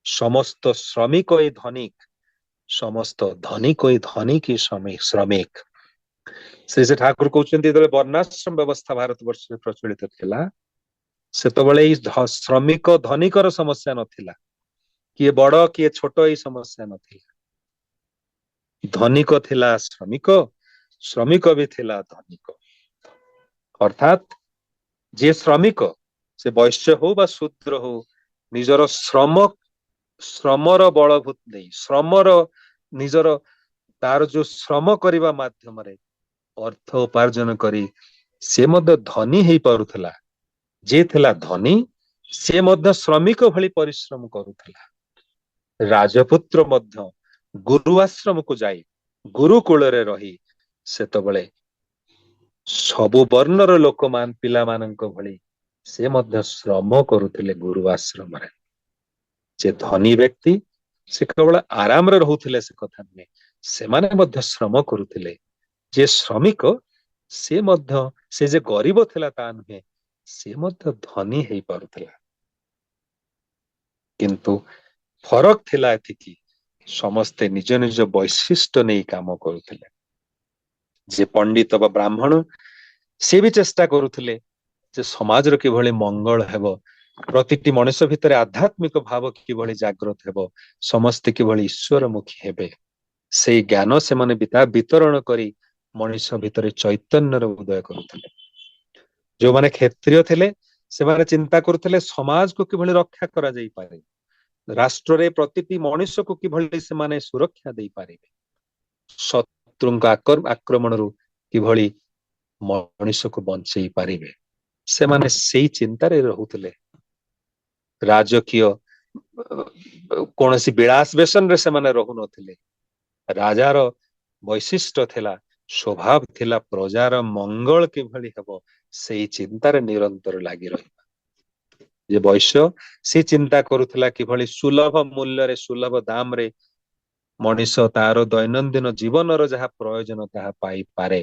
সমস্ত শ্রমিকই ধনিক, সমস্ত ধনিকই ଧନିକ ଶ୍ରମିକ। ଶ୍ରୀ ଶ୍ରୀ ଠାକୁର କହୁଛନ୍ତି ଯେତେବେଳେ ବର୍ଣ୍ଣାଶ୍ରମ ବ୍ୟବସ୍ଥା ଭାରତବର୍ଷରେ ପ୍ରଚଳିତ ଥିଲା ସେତେବେଳେ ଏଇ ଶ୍ରମିକ ଧନିକର ସମସ୍ୟା ନଥିଲା, କିଏ ବଡ କିଏ ଛୋଟ ଏଇ ସମସ୍ୟା ନଥିଲା। ଧନିକ ଥିଲା ଶ୍ରମିକ, ଶ୍ରମିକ ବି ଥିଲା ଧନିକ। ଅର୍ଥାତ ଯିଏ ଶ୍ରମିକ ସେ ବୈଶ୍ୟ ହଉ ବା ଶୂଦ୍ର ହଉ ନିଜର ଶ୍ରମର ବଳଭୂତ ଦେଇ ଶ୍ରମର ନିଜର ତାର ଯୋଉ ଶ୍ରମ କରିବା ମାଧ୍ୟମରେ ଅର୍ଥ ଉପାର୍ଜନ କରି ସେ ମଧ୍ୟ ଧନୀ ହେଇପାରୁଥିଲା। ଯିଏ ଥିଲା ଧନୀ ସେ ମଧ୍ୟ ଶ୍ରମିକ ଭଳି ପରିଶ୍ରମ କରୁଥିଲା। ରାଜପୁତ୍ର ମଧ୍ୟ ଗୁରୁ ଆଶ୍ରମକୁ ଯାଇ ଗୁରୁକୂଳରେ ରହି ସେତେବେଳେ ସବୁ ବର୍ଣ୍ଣର ପିଲାମାନଙ୍କ ଭଳି ସେ ମଧ୍ୟ ଶ୍ରମ କରୁଥିଲେ ଗୁରୁ ଆଶ୍ରମରେ। ଯେ ଧନୀ ବ୍ୟକ୍ତି ସେ କେବଳ ଆରାମରେ ରହୁଥିଲେ ସେ କଥା ନୁହେଁ, ସେମାନେ ମଧ୍ୟ ଶ୍ରମ କରୁଥିଲେ। ଯେ ଶ୍ରମିକ ସେ ମଧ୍ୟ ସେ ଯେ ଗରିବ ଥିଲା ତା ନୁହେଁ, ସେ ମଧ୍ୟ ଧନୀ ହେଇପାରୁଥିଲା। କିନ୍ତୁ ଫରକ ଥିଲା ଏତିକି ସମସ୍ତେ ନିଜ ନିଜ ବୈଶିଷ୍ଟ୍ୟ ନେଇ କାମ କରୁଥିଲେ। ଯେ ପଣ୍ଡିତ ବା ବ୍ରାହ୍ମଣ ସେ ବି ଚେଷ୍ଟା କରୁଥିଲେ ଯେ ସମାଜର କିଭଳି ମଙ୍ଗଳ ହେବ, ପ୍ରତିଟି ମଣିଷ ଭିତରେ ଆଧ୍ୟାତ୍ମିକ ଭାବ କିଭଳି ଜାଗ୍ରତ ହେବ, ସମସ୍ତେ କିଭଳି ଈଶ୍ୱରମୁଖୀ ହେବେ, ସେଇ ଜ୍ଞାନ ସେମାନେ ବିତରଣ କରି ମଣିଷ ଭିତରେ ଚୈତନ୍ୟର ଉଦୟ କରୁଥିଲେ। ଯୋଉମାନେ କ୍ଷତ୍ରିୟ ଥିଲେ ସେମାନେ ଚିନ୍ତା କରୁଥିଲେ ସମାଜକୁ କିଭଳି ରକ୍ଷା କରାଯାଇପାରେ, ରାଷ୍ଟ୍ରରେ ପ୍ରତିଟି ମଣିଷକୁ କିଭଳି ସେମାନେ ସୁରକ୍ଷା ଦେଇପାରିବେ, ଶତ୍ରୁଙ୍କ ଆକ୍ରମଣରୁ କିଭଳି ମଣିଷକୁ ବଞ୍ଚେଇ ପାରିବେ, ସେମାନେ ସେଇ ଚିନ୍ତାରେ ରହୁଥିଲେ। ରାଜକୀୟ କୌଣସି ବିଳାସ ବେଶନରେ ସେମାନେ ରହୁନଥିଲେ। ରାଜାର ବୈଶିଷ୍ଟ୍ୟ ଥିଲା, ସ୍ୱଭାବ ଥିଲା ପ୍ରଜାର ମଙ୍ଗଳ କିଭଳି ହେବ ସେଇ ଚିନ୍ତାରେ ନିରନ୍ତର ଲାଗି ରହିବା। ଯେ ବୈଶ୍ୟ ସେ ଚିନ୍ତା କରୁଥିଲା କିଭଳି ସୁଲଭ ମୂଲ୍ୟରେ ସୁଲଭ ଦାମରେ ମଣିଷ ତାର ଦୈନନ୍ଦିନ ଜୀବନର ଯାହା ପ୍ରୟୋଜନ ତାହା ପାଇପାରେ।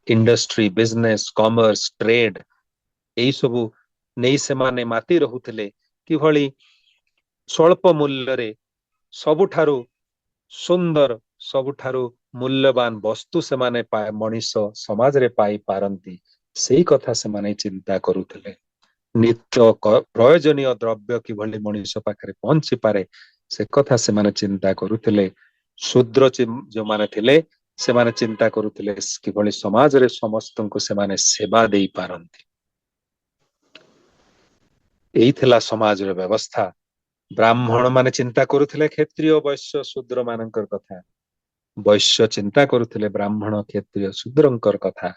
ଇଣ୍ଡଷ୍ଟ୍ରି, ବିଜନେସ, କମର୍ସ, ଟ୍ରେଡ ଏଇ ସବୁ ନେଇ ସେମାନେ ମାତି ରହୁଥିଲେ। କିଭଳି ସ୍ୱଳ୍ପ ମୂଲ୍ୟରେ ସବୁଠାରୁ ସୁନ୍ଦର ସବୁଠାରୁ ମୂଲ୍ୟବାନ ବସ୍ତୁ ସେମାନେ ମଣିଷ ସମାଜରେ ପାଇପାରନ୍ତି, ସେଇ କଥା ସେମାନେ ଚିନ୍ତା କରୁଥିଲେ। ନିତ୍ୟ ପ୍ରୟୋଜନୀୟ ଦ୍ରବ୍ୟ କିଭଳି ମଣିଷ ପାଖରେ ପହଞ୍ଚିପାରେ ସେ କଥା ସେମାନେ ଚିନ୍ତା କରୁଥିଲେ। ଶୂଦ୍ର ଯୋଉମାନେ ଥିଲେ ସେମାନେ ଚିନ୍ତା କରୁଥିଲେ କିଭଳି ସମାଜରେ ସମସ୍ତଙ୍କୁ ସେମାନେ ସେବା ଦେଇପାରନ୍ତି। ଏଇ ଥିଲା ସମାଜର ବ୍ୟବସ୍ଥା। ବ୍ରାହ୍ମଣ ମାନେ ଚିନ୍ତା କରୁଥିଲେ କ୍ଷତ୍ରିୟ ବୈଶ୍ୟ ଶୂଦ୍ର ମାନଙ୍କର କଥା, ବୈଶ୍ୟ ଚିନ୍ତା କରୁଥିଲେ ବ୍ରାହ୍ମଣ କ୍ଷତ୍ରିୟ ଶୂଦ୍ରଙ୍କର କଥା,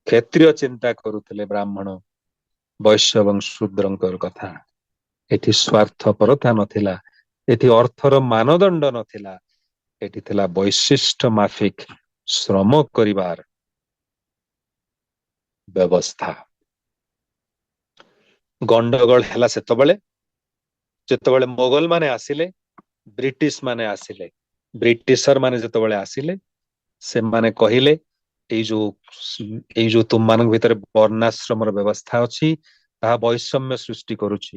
କ୍ଷତ୍ରିୟ ଚିନ୍ତା କରୁଥିଲେ ବ୍ରାହ୍ମଣ ବୈଶ୍ୟ ଏବଂ ଶୂଦ୍ରଙ୍କର କଥା। ଏଠି ସ୍ୱାର୍ଥପରତା ନଥିଲା, ଏଠି ଅର୍ଥର ମାନଦଣ୍ଡ ନଥିଲା, ଏଠି ଥିଲା ବୈଶିଷ୍ଟ୍ୟ ମାଫିକ ଶ୍ରମ କରିବାର ବ୍ୟବସ୍ଥା। ଗଣ୍ଡଗୋଳ ହେଲା ସେତେବେଳେ ଯେତେବେଳେ ମୋଗଲ ମାନେ ଆସିଲେ, ବ୍ରିଟିଶ ମାନେ ଆସିଲେ। ବ୍ରିଟିଶର ମାନେ ଯେତେବେଳେ ଆସିଲେ, ସେମାନେ କହିଲେ ଏଇ ଯୋଉ ଏଇ ଯୋଉ ତୁମମାନଙ୍କ ଭିତରେ ବର୍ଣ୍ଣାଶ୍ରମର ବ୍ୟବସ୍ଥା ଅଛି ତାହା ବୈଷମ୍ୟ ସୃଷ୍ଟି କରୁଛି।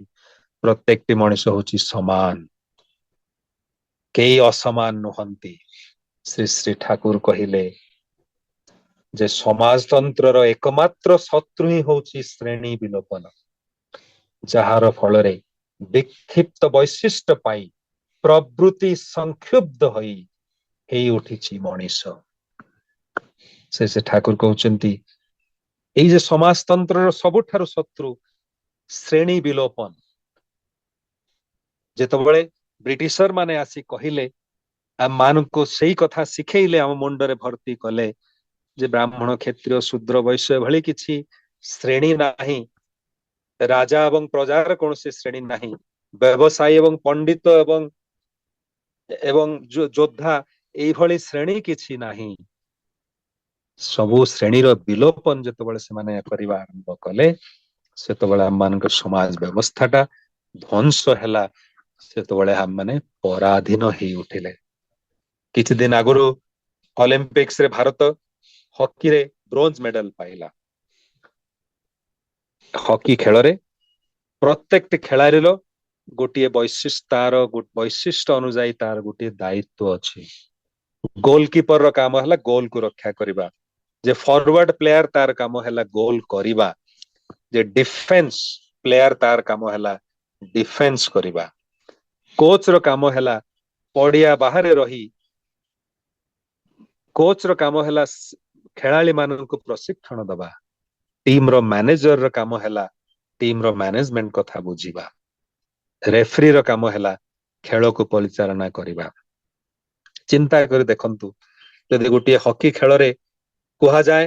ପ୍ରତ୍ୟେକଟି ମଣିଷ ହଉଛି ସମାନ, କେହି ଅସମାନ ନୁହନ୍ତି। ଶ୍ରୀ ଶ୍ରୀ ଠାକୁର କହିଲେ ଯେ ସମାଜତନ୍ତ୍ରର ଏକମାତ୍ର ଶତ୍ରୁ ହିଁ ହଉଛି ଶ୍ରେଣୀ ବିଲୋପନ, ଯାହାର ଫଳରେ ବିକ୍ଷିପ୍ତ ବୈଶିଷ୍ଟ୍ୟ ପାଇ ପ୍ରବୃତ୍ତି ସଂକ୍ଷୁବ୍ଧ ହେଇ ଉଠିଛି ମଣିଷ। ସେ ଠାକୁର କହୁଛନ୍ତି ଏଇ ଯେ ସମାଜତନ୍ତ୍ରର ସବୁଠାରୁ ଶତ୍ରୁ ଶ୍ରେଣୀ ବିଲୋପନ। ଯେତେବେଳେ ବ୍ରିଟିଶର ମାନେ ଆସି କହିଲେ, ଆମ ମାନଙ୍କୁ ସେଇ କଥା ଶିଖେଇଲେ, ଆମ ମୁଣ୍ଡରେ ଭର୍ତ୍ତି କଲେ ଯେ ବ୍ରାହ୍ମଣ କ୍ଷତ୍ରିୟ ଶୂଦ୍ର ବୈଶ୍ୟ ଭଳି କିଛି ଶ୍ରେଣୀ ନାହିଁ, ରାଜା ଏବଂ ପ୍ରଜାର କୌଣସି ଶ୍ରେଣୀ ନାହିଁ, ବ୍ୟବସାୟୀ ଏବଂ ପଣ୍ଡିତ ଏବଂ ଏବଂ ଯୋଦ୍ଧା ଏଇଭଳି ଶ୍ରେଣୀ କିଛି ନାହିଁ। ସବୁ ଶ୍ରେଣୀର ବିଲୋପନ ଯେତେବେଳେ ସେମାନେ କରିବା ଆରମ୍ଭ କଲେ, ସେତେବେଳେ ଆମମାନଙ୍କ ସମାଜ ବ୍ୟବସ୍ଥାଟା ଧ୍ୱଂସ ହେଲା। ସେତେବେଳେ ଆମମାନେ ପରାଧୀନ ହେଇ ଉଠିଲେ। କିଛି ଦିନ ଆଗରୁ ଅଲିମ୍ପିକ୍ସରେ ଭାରତ ହକିରେ ବ୍ରୋଞ୍ଜ ମେଡାଲ ପାଇଲା। ହକି ଖେଳରେ ପ୍ରତ୍ୟେକଟି ଖେଳାଳିର ଗୋଟିଏ ବୈଶିଷ୍ଟ୍ୟ ଅନୁଯାୟୀ ତାର ଗୋଟିଏ ଦାୟିତ୍ୱ ଅଛି। ଗୋଲକିପର ର କାମ ହେଲା ଗୋଲକୁ ରକ୍ଷା କରିବା, ଯେ ଫରୱାର୍ଡ ପ୍ଲେୟାର ତାର କାମ ହେଲା ଗୋଲ କରିବା, ଯେ ଡିଫେନ୍ସ ପ୍ଲେୟାର ତାର କାମ ହେଲା ଡିଫେନ୍ସ କରିବା, କୋଚ ର କାମ ହେଲା ପଡିଆ ବାହାରେ ରହି, କୋଚ ର କାମ ହେଲା ଖେଳାଳି ମାନଙ୍କୁ ପ୍ରଶିକ୍ଷଣ ଦବା, ଟିମର ମ୍ୟାନେଜର ର କାମ ହେଲା ଟିମର ମ୍ୟାନେଜମେଣ୍ଟ କଥା ବୁଝିବା, ରେଫ୍ରି ର କାମ ହେଲା ଖେଳକୁ ପରିଚାଳନା କରିବା। ଚିନ୍ତା କରି ଦେଖନ୍ତୁ, ଯଦି ଗୋଟିଏ ହକି ଖେଳରେ କୁହାଯାଏ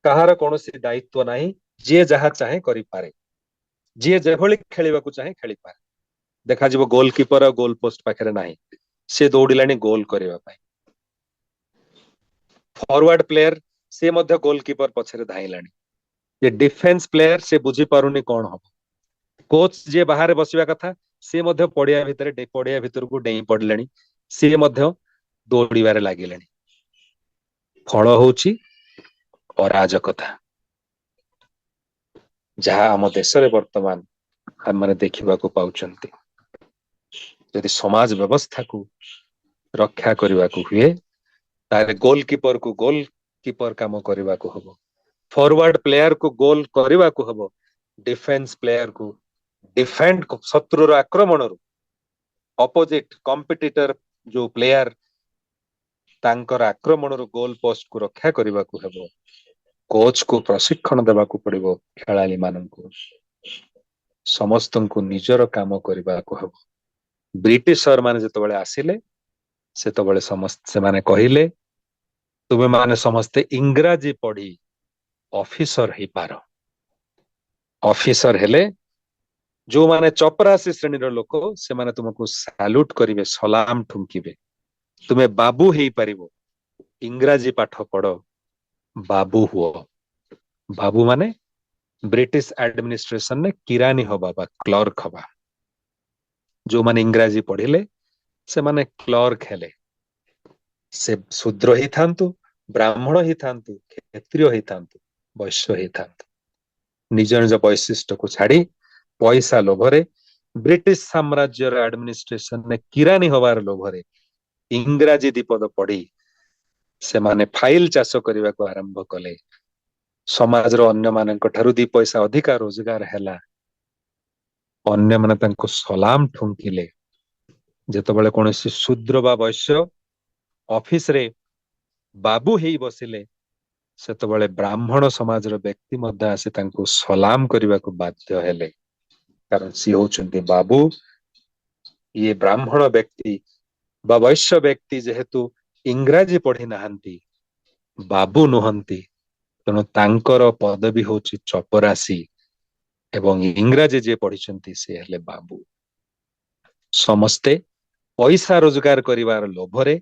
କାହାର କୌଣସି ଦାୟିତ୍ୱ ନାହିଁ, ଯିଏ ଯାହା ଚାହେଁ କରିପାରେ, ଯିଏ ଯେଭଳି ଖେଳିବାକୁ ଚାହେଁ ଖେଳିପାରେ। ଦେଖାଯିବ ଗୋଲକିପର ଆଉ ଗୋଲ ପୋଷ୍ଟ ପାଖରେ ନାହିଁ, ସେ ଦୌଡ଼ିଲାଣି ଗୋଲ କରିବା ପାଇଁ। ଫରୱାର୍ଡ ପ୍ଲେୟାର ସେ ମଧ୍ୟ ଗୋଲକିପର ପଛରେ ଧାଇଁଲାଣି। ଯେ ଡିଫେନ୍ସ ପ୍ଲେୟାର ସେ ବୁଝିପାରୁନି କଣ ହବ। କୋଚ ଯିଏ ବାହାରେ ବସିବା କଥା ସେ ମଧ୍ୟ ପଡିଆ ଭିତରକୁ ଡେଇଁ ପଡିଲେଣି, ସିଏ ମଧ୍ୟ ଦୌଡ଼ିବାରେ ଲାଗିଲେଣି। ଫଳ ହଉଛି ଅରାଜକତା, ଯାହା ଆମ ଦେଶରେ ବର୍ତ୍ତମାନ ଆମମାନେ ଦେଖିବାକୁ ପାଉଛନ୍ତି। ଯଦି ସମାଜ ବ୍ୟବସ୍ଥାକୁ ରକ୍ଷା କରିବାକୁ ହୁଏ, ତାହେଲେ ଗୋଲକିପରକୁ ଗୋଲକିପର କାମ କରିବାକୁ ହବ, ଫରୱାର୍ଡ ପ୍ଲେୟାରକୁ ଗୋଲ କରିବାକୁ ହବ, ଡିଫେନ୍ସ ପ୍ଲେୟାରକୁ ଡିଫେଣ୍ଡ, ଶତ୍ରୁର ଆକ୍ରମଣରୁ ଅପୋଜିଟ କମ୍ପିଟିଟର ଯୋଉ ପ୍ଲେୟାର ତାଙ୍କର ଆକ୍ରମଣରୁ ଗୋଲ ପୋଷ୍ଟକୁ ରକ୍ଷା କରିବାକୁ ହେବ, କୋଚକୁ ପ୍ରଶିକ୍ଷଣ ଦେବାକୁ ପଡିବ, ଖେଳାଳି ମାନଙ୍କୁ ସମସ୍ତଙ୍କୁ ନିଜର କାମ କରିବାକୁ ହେବ। ବ୍ରିଟିଶର ମାନେ ଯେତେବେଳେ ଆସିଲେ, ସେତେବେଳେ ସେମାନେ କହିଲେ ତୁମେ ମାନେ ସମସ୍ତେ ଇଂରାଜୀ ପଢି ଅଫିସର ହେଇପାର। ଅଫିସର ହେଲେ ଯୋଉମାନେ ଚପରାସୀ ଶ୍ରେଣୀର ଲୋକ ସେମାନେ ତୁମକୁ ସାଲ୍ୟୁଟ କରିବେ, ସଲାମ ଠୁଙ୍କିବେ। ତୁମେ ବାବୁ ହେଇପାରିବ, ଇଂରାଜୀ ପାଠ ପଢ, ବାବୁ ହୁଅ। ବାବୁ ମାନେ ବ୍ରିଟିଶ ଆଡମିନିଷ୍ଟ୍ରେସନରେ କିରାନୀ ହବା ବା କ୍ଲର୍କ ହବା। ଯୋଉମାନେ ଇଂରାଜୀ ପଢିଲେ ସେମାନେ କ୍ଲର୍କ ହେଲେ, ସେ ଶୂଦ୍ର ହେଇଥାନ୍ତୁ, ବ୍ରାହ୍ମଣ ହେଇଥାନ୍ତୁ, କ୍ଷତ୍ରିୟ ହେଇଥାନ୍ତୁ, ବୈଶ୍ୟ ହେଇଥାନ୍ତୁ, ନିଜ ନିଜ ବୈଶିଷ୍ଟ୍ୟକୁ ଛାଡି ପଇସା ଲୋଭରେ, ବ୍ରିଟିଶ ସାମ୍ରାଜ୍ୟର ଆଡମିନିଷ୍ଟ୍ରେସନରେ କିରାନୀ ହବାର ଲୋଭରେ ଇଂରାଜୀ ଦିପଦ ପଢି ସେମାନେ ଫାଇଲ ଚାଷ କରିବାକୁ ଆରମ୍ଭ କଲେ। ସମାଜର ଅନ୍ୟମାନଙ୍କ ଠାରୁ 2 ପଇସା ଅଧିକା ରୋଜଗାର ହେଲା, ଅନ୍ୟମାନେ ତାଙ୍କୁ ସଲାମ ଠୁଙ୍କିଲେ। ଯେତେବେଳେ କୌଣସି ଶୂଦ୍ର ବା ବୈଶ୍ୟ ଅଫିସରେ ବାବୁ ହେଇ ବସିଲେ, ସେତେବେଳେ ବ୍ରାହ୍ମଣ ସମାଜର ବ୍ୟକ୍ତି ମଧ୍ୟ ଆସି ତାଙ୍କୁ ସଲାମ କରିବାକୁ ବାଧ୍ୟ ହେଲେ, କାରଣ ସିଏ ହଉଛନ୍ତି ବାବୁ। ଇଏ ବ୍ରାହ୍ମଣ ବ୍ୟକ୍ତି ବା ବୈଶ୍ୟ ବ୍ୟକ୍ତି ଯେହେତୁ ଇଂରାଜୀ ପଢି ନାହାନ୍ତି, ବାବୁ ନୁହନ୍ତି, ତେଣୁ ତାଙ୍କର ପଦବୀ ହଉଛି ଚପରାସୀ, ଏବଂ ଇଂରାଜୀ ଯିଏ ପଢିଛନ୍ତି ସେ ହେଲେ ବାବୁ। ସମସ୍ତେ ପଇସା ରୋଜଗାର କରିବାର ଲୋଭରେ,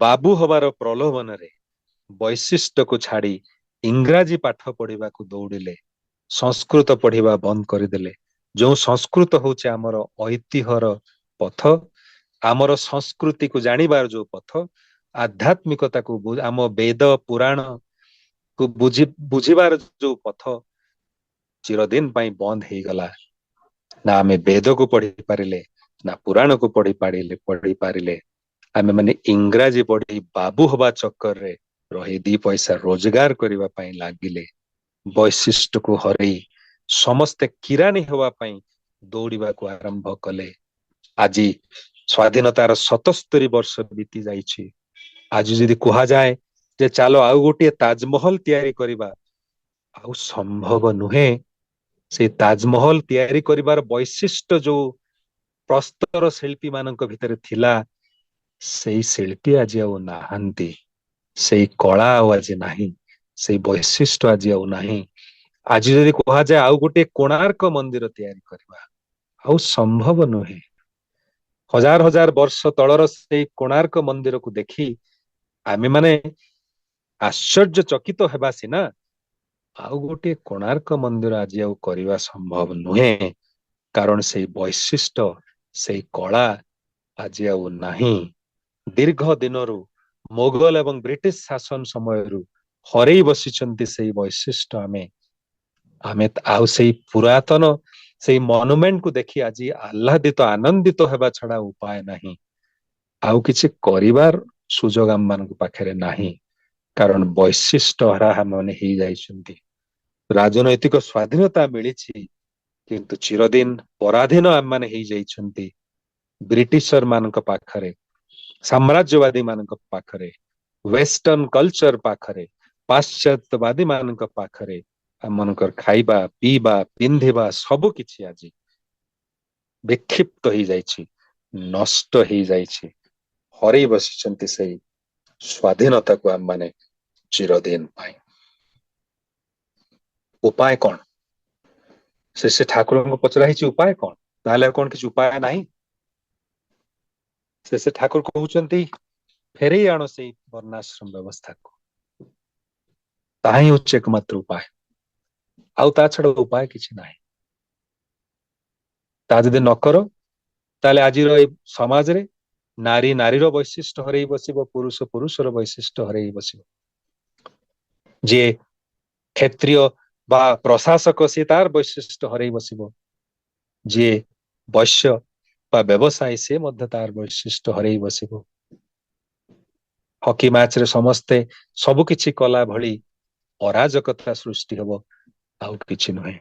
ବାବୁ ହବାର ପ୍ରଲୋଭନରେ ବୈଶିଷ୍ଟ୍ୟକୁ ଛାଡି ଇଂରାଜୀ ପାଠ ପଢିବାକୁ ଦୌଡ଼ିଲେ। संस्कृत पढ़िबा बंद करदेले। जो संस्कृत होचे आमर ऐतिह्यर पथ, आमर संस्कृति को जानिबार जो पथ, आध्यात्मिकता को आम वेद पुराण को बुझिबार जो पथ चिरदिन पाई बंद हो गला। ना आमे वेद को पढ़ी पारिले, ना पुराण को पढ़ी पारिले। आमे माने इंग्राजी पढ़ी बाबू हवा चक्कर रे रही दी पैसा रोजगार करबा पाई लागिले। वैशिष्ट को हरई समस्ते किरानी हवा पाई दौड़िबा को आरंभ कले। आज स्वाधीनतार 77 वर्ष बीती जाइछि। आज जदि कहा जाए जे चलो आउ गोटे ताजमहल तैयारी करबा, आउ संभव नुहे। से ताजमहल तैयारी करिबार वैशिष्ट जो प्रस्तर शिल्पी मानक भितर थिला, से शिल्पी आज आउ नाहंती, से कला आज नाही, से वैशिष्ट आज आउ नाही। आज जदि कहा जाए आउ गोटे कोणार्क मंदिर तैयारी करबा, आउ संभव नुहे। हजार हजार वर्ष तलर से कोणार्क मंदिर को देखी आमे माने आश्चर्य चकित हेबा सिना, आउ गोटे कोणार्क मंदिर आज आउ करबा संभव नुहे। कारण से वैशिष्ट से कला आज आउ नाही। दीर्घ दिनरु मोगल एवं ब्रिटिश शासन समयरु हरई बसिचंती से वैशिष्ट आमे आमे आउ से पुरातन से मनुमेंट को देखी आज आह्लादित आनंदित हेबा छड़ा उपाय नाही। आउ किछि करिबार सुजोग आम मानक पाखरे नाही। कारण वैशिष्ट हरा हम माने ही जाइछंती। राजनैतिक स्वाधीनता मिलिछि, किंतु चिरदिन पराधीन आम माने ही जाइछंती ब्रिटिशर मानक पाखरे, साम्राज्यवादी मानक पाखरे, वेस्टर्न कल्चर पाखरे, पाश्चात्यवादी मानक पाखरे आम मानकर खाइबा पीबा पिंधिबा सब किछि आज विक्षिप्त हो जाइछि, नष्ट हो जाइछि। हरई बसिचंती से स्वाधीनता को आम माने चिरदिन पाई। उपाय कौन? से ठाकुर को पचरा ही उपाय कौन? ताले कौन किसी उपाय नहीं? से ठाकुर कहउचंती फेरे आनो से वर्णाश्रम व्यवस्था को, ताही उच्च एकमात्र उपाय। आउ ता छड़ उपाय किछि नाही। ता जदि न करो ताले आजिर ए समाज रे नारी नारीर वैशिष्ट हरई बसिबो, पुरुष पुरुषर वैशिष्ट हरई बसिबो। जे क्षेत्रीय बा प्रशासक से तार वैशिष्ट हरई बसिबो, जे वैश्य बा व्यवसायी से मध्य तार वैशिष्ट हरई बसिबो। हकी मैच रे समस्ते सबु किछि कला भली अराजकता सृष्टि हबो, आउ किछि नहे।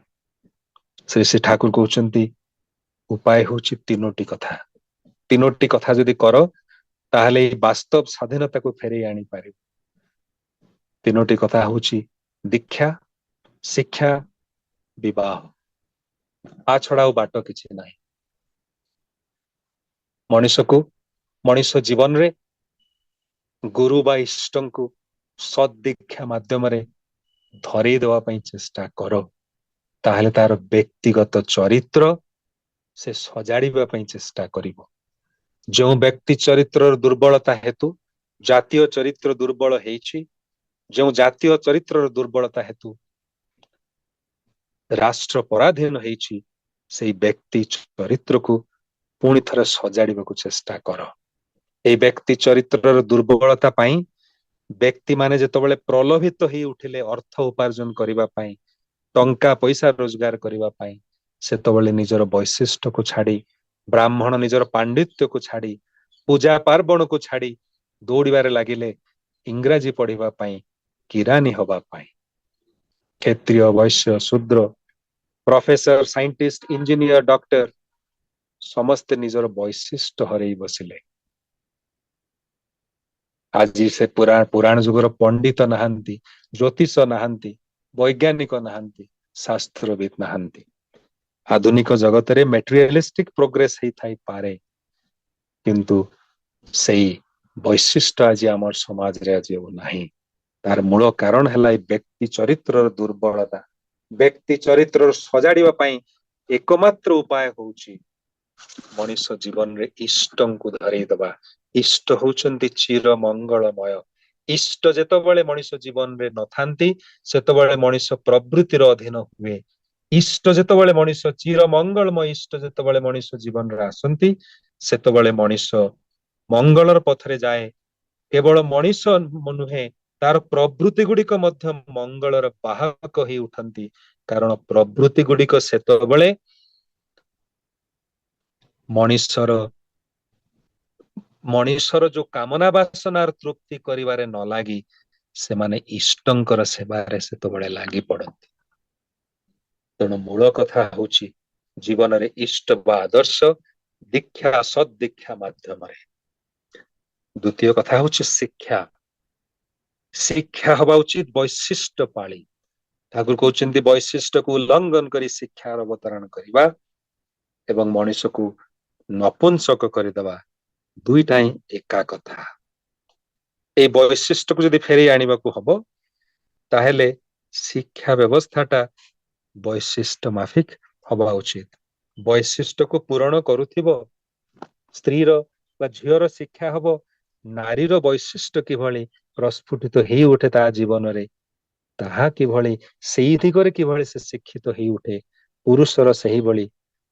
श्री श्री ठाकुर कहउचंती उपाय होछि तीनोटी कथा। तीनोटी कथा जदि करो ताहले वास्तव स्वाधीनता को फेरे आनी पारिबो। तीनोटी कथा होछि दीक्षा, शिक्षा, विवाह। आ छड़ा बाट किछि नाही। मनुष्य को मनुष्य जीवन रे गुरु बा इष्ट को सदीक्षा माध्यम रे धरे देवा पई चेष्टा करो, ताहले तार व्यक्तिगत चरित्र से सजाड़िबा पई चेष्टा करिवो। जो व्यक्ति चरित्र दुर्बलता हेतु जातीय चरित्र दुर्बल हेछि, जो जातीय चरित्र दुर्बलता हेतु राष्ट्र पराधीन हेछि, से व्यक्ति चरित्र को पुणी थरे सजाड़िबा को चेष्टा कर। ए व्यक्ति चरित्र दुर्बलता पाई व्यक्ति माने जेतबेले प्रलोभित ही उठिले अर्थ उपार्जन करिबा पाई, टंका पैसा रोजगार करिबा पाई, सेतबेले निजर वैशिष्ट को छाड़ी, ब्राह्मण निजर पांडित्य को छाड़ी, पूजा पार्वण को छाड़ी दौड़िबारे लागिले इंग्राजी पढ़िबा पाई, किरानी हबा पाई। क्षेत्रीय वैश्य शूद्र प्रोफेसर साइंटिस्ट इंजीनियर डॉक्टर समस्त निजर वैशिष्ट हरई बसिले। आज से पुराण जुगर पंडित नहांती, ज्योतिष नहांती, वैज्ञानिक नहांती, शास्त्रविद नहांती। आधुनिक जगत रे मेटेरियलिस्टिक प्रोग्रेस ही थाई पारे, किंतु सेई वैशिष्ट आज आमर समाज रे आज नाही। तार मूल कारण है व्यक्ति चरित्र दुर्बलता। व्यक्ति चरित्र सजाड़िबा पई एकमात्र उपाय होउची मनुष्य जीवन रे इष्ट को धरई दबा। इष्ट होउचंती चिर मंगलमय। इष्ट जेतबेले मनुष्य जीवन रे नथांती, सेतबेले मनुष्य प्रवृत्तिर अधीन हुए, ଇଷ୍ଟ ଯେତେବେଳେ ମଣିଷ ଚିର ମଙ୍ଗଳମୟ ଇଷ୍ଟ ଯେତେବେଳେ ମଣିଷ ଜୀବନରେ ଆସନ୍ତି ସେତେବେଳେ ମଣିଷ ମଙ୍ଗଳର ପଥରେ ଯାଏ। କେବଳ ମଣିଷ ନୁହେଁ ତାର ପ୍ରବୃତ୍ତି ଗୁଡିକ ମଧ୍ୟ ମଙ୍ଗଳର ବାହକ ହେଇ ଉଠନ୍ତି। କାରଣ ପ୍ରବୃତ୍ତି ଗୁଡିକ ସେତେବେଳେ ମଣିଷର ମଣିଷର ଯୋଉ କାମନା ବାସନାର ତୃପ୍ତି କରିବାରେ ନ ଲାଗି ସେମାନେ ଇଷ୍ଟଙ୍କର ସେବାରେ ସେତେବେଳେ ଲାଗି ପଡନ୍ତି। ତେଣୁ ମୂଳ କଥା ହଉଛି ଜୀବନରେ ଇଷ୍ଟ ବା ଆଦର୍ଶ ଦୀକ୍ଷା ସଦୀକ୍ଷା ମାଧ୍ୟମରେ। ଦ୍ୱିତୀୟ କଥା ହଉଛି ଶିକ୍ଷା। ଶିକ୍ଷା ହବା ଉଚିତ ବୈଶିଷ୍ଟ୍ୟ ପାଳି। ଠାକୁର କହୁଛନ୍ତି ବୈଶିଷ୍ଟ୍ୟକୁ ଉଲ୍ଲଂଘନ କରି ଶିକ୍ଷାର ଅବତାରଣ କରିବା ଏବଂ ମଣିଷକୁ ନପୁଂସକ କରିଦେବା ଦୁଇଟା ହିଁ ଏକା କଥା। এই ବୈଶିଷ୍ଟ୍ୟକୁ ଯଦି ଫେରେଇ ଆଣିବାକୁ ହବ ତାହେଲେ ଶିକ୍ଷା ବ୍ୟବସ୍ଥାଟା ବୈଶିଷ୍ଟ୍ୟ ମାଫିକ ହବା ଉଚିତ। ବୈଶିଷ୍ଟ୍ୟକୁ ପୂରଣ କରୁଥିବ ସ୍ତ୍ରୀର ବା ଝିଅର ଶିକ୍ଷା ହବ ନାରୀର ବୈଶିଷ୍ଟ୍ୟ କିଭଳି ପ୍ରସ୍ଫୁଟିତ ହେଇ ଉଠେ ତା ଜୀବନରେ, ତାହା କିଭଳି ସେଇ ଦିଗରେ କିଭଳି ସେ ଶିକ୍ଷିତ ହେଇ ଉଠେ, ପୁରୁଷର ସେହିଭଳି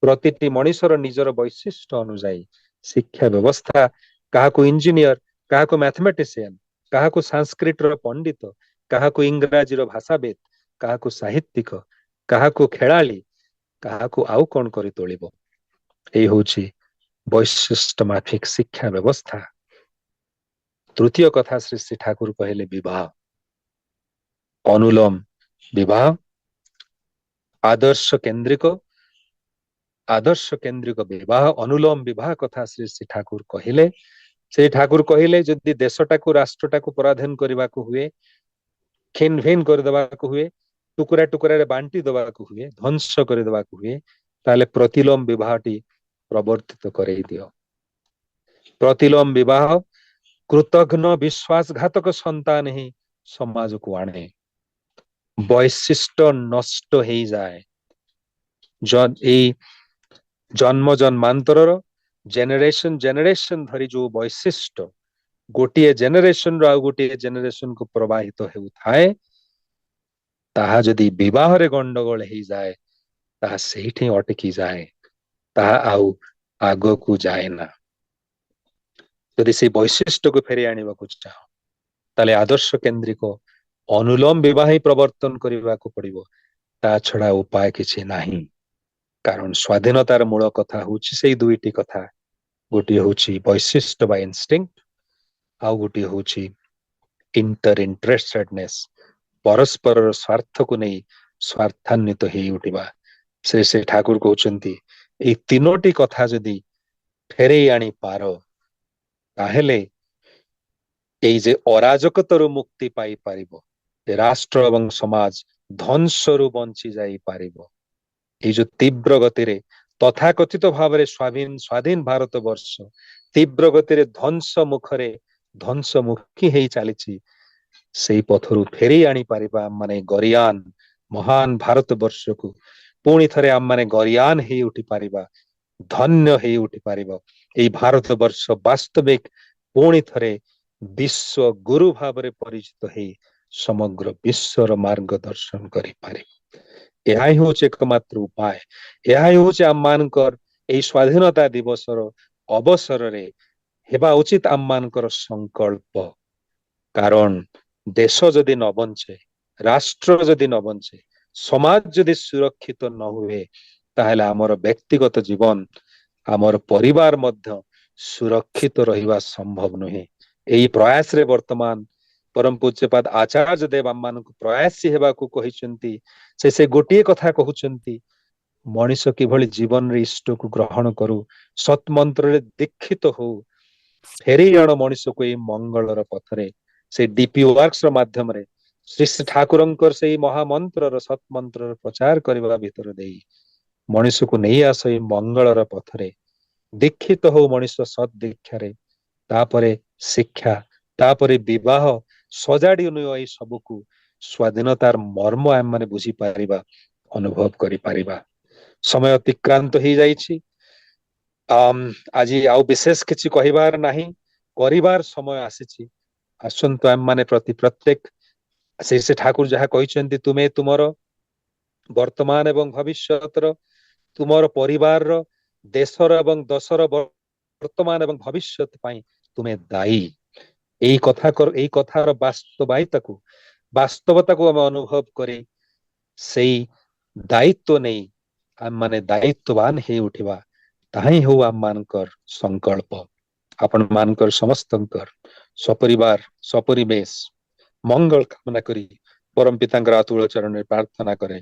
ପ୍ରତିଟି ମଣିଷର ନିଜର ବୈଶିଷ୍ଟ୍ୟ ଅନୁଯାୟୀ ଶିକ୍ଷା ବ୍ୟବସ୍ଥା କାହାକୁ ଇଞ୍ଜିନିୟର, କାହାକୁ ମ୍ୟାଥମେଟିସିଆନ, କାହାକୁ ସାଂସ୍କ୍ରିଟର ପଣ୍ଡିତ, କାହାକୁ ଇଂରାଜୀର ଭାଷାବିତ, କାହାକୁ ସାହିତ୍ୟିକ, କାହାକୁ ଖେଳାଳି, କାହାକୁ ଆଉ କଣ କରି ତୋଳିବ। ଏଇ ହଉଛି ବୈଶିଷ୍ଟ୍ୟ ମାଫିକ ଶିକ୍ଷା ବ୍ୟବସ୍ଥା। ତୃତୀୟ କଥା ଶ୍ରୀ ଶ୍ରୀ ଠାକୁର କହିଲେ ବିବାହ, ଅନୁଲୋମ ବିବାହ, ଆଦର୍ଶ କେନ୍ଦ୍ରିକ ବିବାହ, ଅନୁଲୋମ ବିବାହ କଥା ଶ୍ରୀ ଶ୍ରୀ ଠାକୁର କହିଲେ। ସେଇ ଠାକୁର କହିଲେ ଯଦି ଦେଶଟାକୁ ରାଷ୍ଟ୍ରଟାକୁ ପରାଧୀନ କରିବାକୁ ହୁଏ, ଖିନ ଭିନ କରିଦେବାକୁ ହୁଏ, ଟୁକୁରା ଟୁକୁରାରେ ବାଣ୍ଟି ଦେବାକୁ ହୁଏ, ଧ୍ୱଂସ କରିଦେବାକୁ ହୁଏ, ତାହେଲେ ପ୍ରତିଲୋମ ବିବାହଟି ପ୍ରବର୍ତ୍ତିତ କରେଇ ଦିଅ। ପ୍ରତିଲୋମ ବିବାହ କୃତଘ୍ନ ବିଶ୍ୱାସଘାତକ ସନ୍ତାନ ହିଁ ସମାଜକୁ ଆଣେ, ବୈଶିଷ୍ଟ୍ୟ ନଷ୍ଟ ହେଇଯାଏ। ଏଇ ଜନ୍ମ ଜନ୍ମାନ୍ତରର ଜେନେରେସନ ଧରି ଯୋଉ ବୈଶିଷ୍ଟ୍ୟ ଗୋଟିଏ ଜେନେରେସନରୁ ଆଉ ଗୋଟିଏ ଜେନେରେସନକୁ ପ୍ରବାହିତ ହେଉଥାଏ, ତାହା ଯଦି ବିବାହରେ ଗଣ୍ଡଗୋଳ ହେଇଯାଏ ତାହା ସେଇଠି ଅଟକି ଯାଏ, ତାହା ଆଉ ଆଗକୁ ଯାଏ ନା। ଯଦି ସେଇ ବୈଶିଷ୍ଟ୍ୟକୁ ଫେରି ଆଣିବାକୁ ଚାହ ତାହେଲେ ଆଦର୍ଶ କେନ୍ଦ୍ରିକ ଅନୁଲୋମ ବିବାହ ହିଁ ପ୍ରବର୍ତ୍ତନ କରିବାକୁ ପଡିବ, ତା ଛଡା ଉପାୟ କିଛି ନାହିଁ। କାରଣ ସ୍ୱାଧୀନତାର ମୂଳ କଥା ହଉଛି ସେଇ ଦୁଇଟି କଥା, ଗୋଟିଏ ହଉଛି ବୈଶିଷ୍ଟ୍ୟ ବା ଇନଷ୍ଟିଙ୍କ୍ଟ, ଆଉ ଗୋଟିଏ ହଉଛି ଇଣ୍ଟର ଇଣ୍ଟରେଷ୍ଟେଡନେସ, ପରସ୍ପରର ସ୍ୱାର୍ଥକୁ ନେଇ ସ୍ୱାର୍ଥାନ୍ୱିତ ହେଇ ଉଠିବା। ସେ ଠାକୁର କହୁଛନ୍ତି ଏଇ ତିନୋଟି କଥା ଯଦି ଫେରେଇ ଆଣିପାର ତାହେଲେ ଏଇ ଯେ ଅରାଜକତାରୁ ମୁକ୍ତି ପାଇପାରିବ, ରାଷ୍ଟ୍ର ଏବଂ ସମାଜ ଧ୍ୱଂସରୁ ବଞ୍ଚି ଯାଇପାରିବ। ଏଇ ଯୋଉ ତୀବ୍ର ଗତିରେ ତଥାକଥିତ ଭାବରେ ସ୍ୱାଧୀନ ଭାରତ ବର୍ଷ ତୀବ୍ର ଗତିରେ ଧ୍ୱଂସମୁଖୀ ହେଇ ଚାଲିଛି, ସେଇ ପଥରୁ ଫେରି ଆଣିପାରିବା ମାନେ ଗରିୟାନ ମହାନ ଭାରତ ବର୍ଷକୁ ପୁଣି ଥରେ ଆମମାନେ ଗରିୟାନ ହେଇ ଉଠି ପାରିବା, ଧନ୍ୟ ହେଇ ଉଠି ପାରିବ। ଏଇ ଭାରତ ବର୍ଷ ବାସ୍ତବିକ ପୁଣି ଥରେ ବିଶ୍ୱ ଗୁରୁ ଭାବରେ ପରିଚିତ ହେଇ ସମଗ୍ର ବିଶ୍ୱର ମାର୍ଗଦର୍ଶନ କରିପାରିବ। ଏହା ହିଁ ହଉଛି ଏକମାତ୍ର ଉପାୟ। ଏହା ହିଁ ହଉଛି ଆମମାନଙ୍କର ଏଇ ସ୍ୱାଧୀନତା ଦିବସର ଅବସରରେ ହେବା ଉଚିତ ଆମମାନଙ୍କର ସଂକଳ୍ପ। କାରଣ ଦେଶ ଯଦି ନ ବଞ୍ଚେ, ରାଷ୍ଟ୍ର ଯଦି ନ ବଞ୍ଚେ, ସମାଜ ଯଦି ସୁରକ୍ଷିତ ନ ହୁଏ, ତାହେଲେ ଆମର ବ୍ୟକ୍ତିଗତ ଜୀବନ, ଆମର ପରିବାର ମଧ୍ୟ ସୁରକ୍ଷିତ ରହିବା ସମ୍ଭବ ନୁହେଁ। ଏଇ ପ୍ରୟାସରେ ବର୍ତ୍ତମାନ ପରମ ପୂଜ୍ୟପାଦ ଆଚାର୍ଯ୍ୟ ଦେବ ଆମମାନଙ୍କୁ ପ୍ରୟାସୀ ହେବାକୁ କହିଛନ୍ତି। ସେ ଗୋଟିଏ କଥା କହୁଛନ୍ତି, ମଣିଷ କିଭଳି ଜୀବନରେ ଇଷ୍ଟକୁ ଗ୍ରହଣ କରୁ, ସତ୍ ମନ୍ତ୍ରରେ ଦୀକ୍ଷିତ ହଉ, ଫେରେଇ ଆଣ ମଣିଷକୁ ଏଇ ମଙ୍ଗଳର ପଥରେ। ସେ ଡିପି ୱାର୍କସ ର ମାଧ୍ୟମରେ ଶ୍ରୀ ଶ୍ରୀ ଠାକୁରଙ୍କର ସେଇ ମହାମନ୍ତ୍ରର ସତ୍ ମନ୍ତ୍ରର ପ୍ରଚାର କରିବା ଭିତରେ ଦେଇ ମଣିଷକୁ ନେଇ ଆସ ଏଇ ମଙ୍ଗଳର ପଥରେ। ଦୀକ୍ଷିତ ହଉ ମଣିଷ ସତ୍ ଦୀକ୍ଷାରେ, ତାପରେ ଶିକ୍ଷା, ତାପରେ ବିବାହ, ସଜାଡି ନିଅ ଏଇ ସବୁକୁ। ସ୍ୱାଧୀନତାର ମର୍ମ ଆମମାନେ ବୁଝିପାରିବା, ଅନୁଭବ କରିପାରିବା। ସମୟ ଅତିକ୍ରାନ୍ତ ହେଇଯାଇଛି। ଆଜି ଆଉ ବିଶେଷ କିଛି କହିବାର ନାହିଁ, କରିବାର ସମୟ ଆସିଛି। ଆସନ୍ତୁ ଆମମାନେ ପ୍ରତି ପ୍ରତ୍ୟେକ ସେ ଠାକୁର ଯାହା କହିଛନ୍ତି, ତୁମେ ତୁମର वर्तमान एवं भविष्यतर तुमर परिवार देशर एवं दशर वर्तमान एवं भविष्यत पाई तुम्हें दायी। এই কথার বাস্তবতাକୁ ଆମେ ଅନୁଭବ କରି ସେଇ ଦାୟିତ୍ୱ ନେଇ ଆମମାନେ ଦାୟିତ୍ୱବାନ ହେଇ ଉଠିବା, ତାହା ହିଁ ହଉ ଆମମାନଙ୍କର ସଂକଳ୍ପ। ଆପଣ ମାନଙ୍କର ସମସ୍ତଙ୍କର ସପରିବାର ସପରିବେଶ ମଙ୍ଗଳ କାମନା କରି ପରମ ପିତାଙ୍କର ଅତୁଳ ଚରଣରେ ପ୍ରାର୍ଥନା କରେ।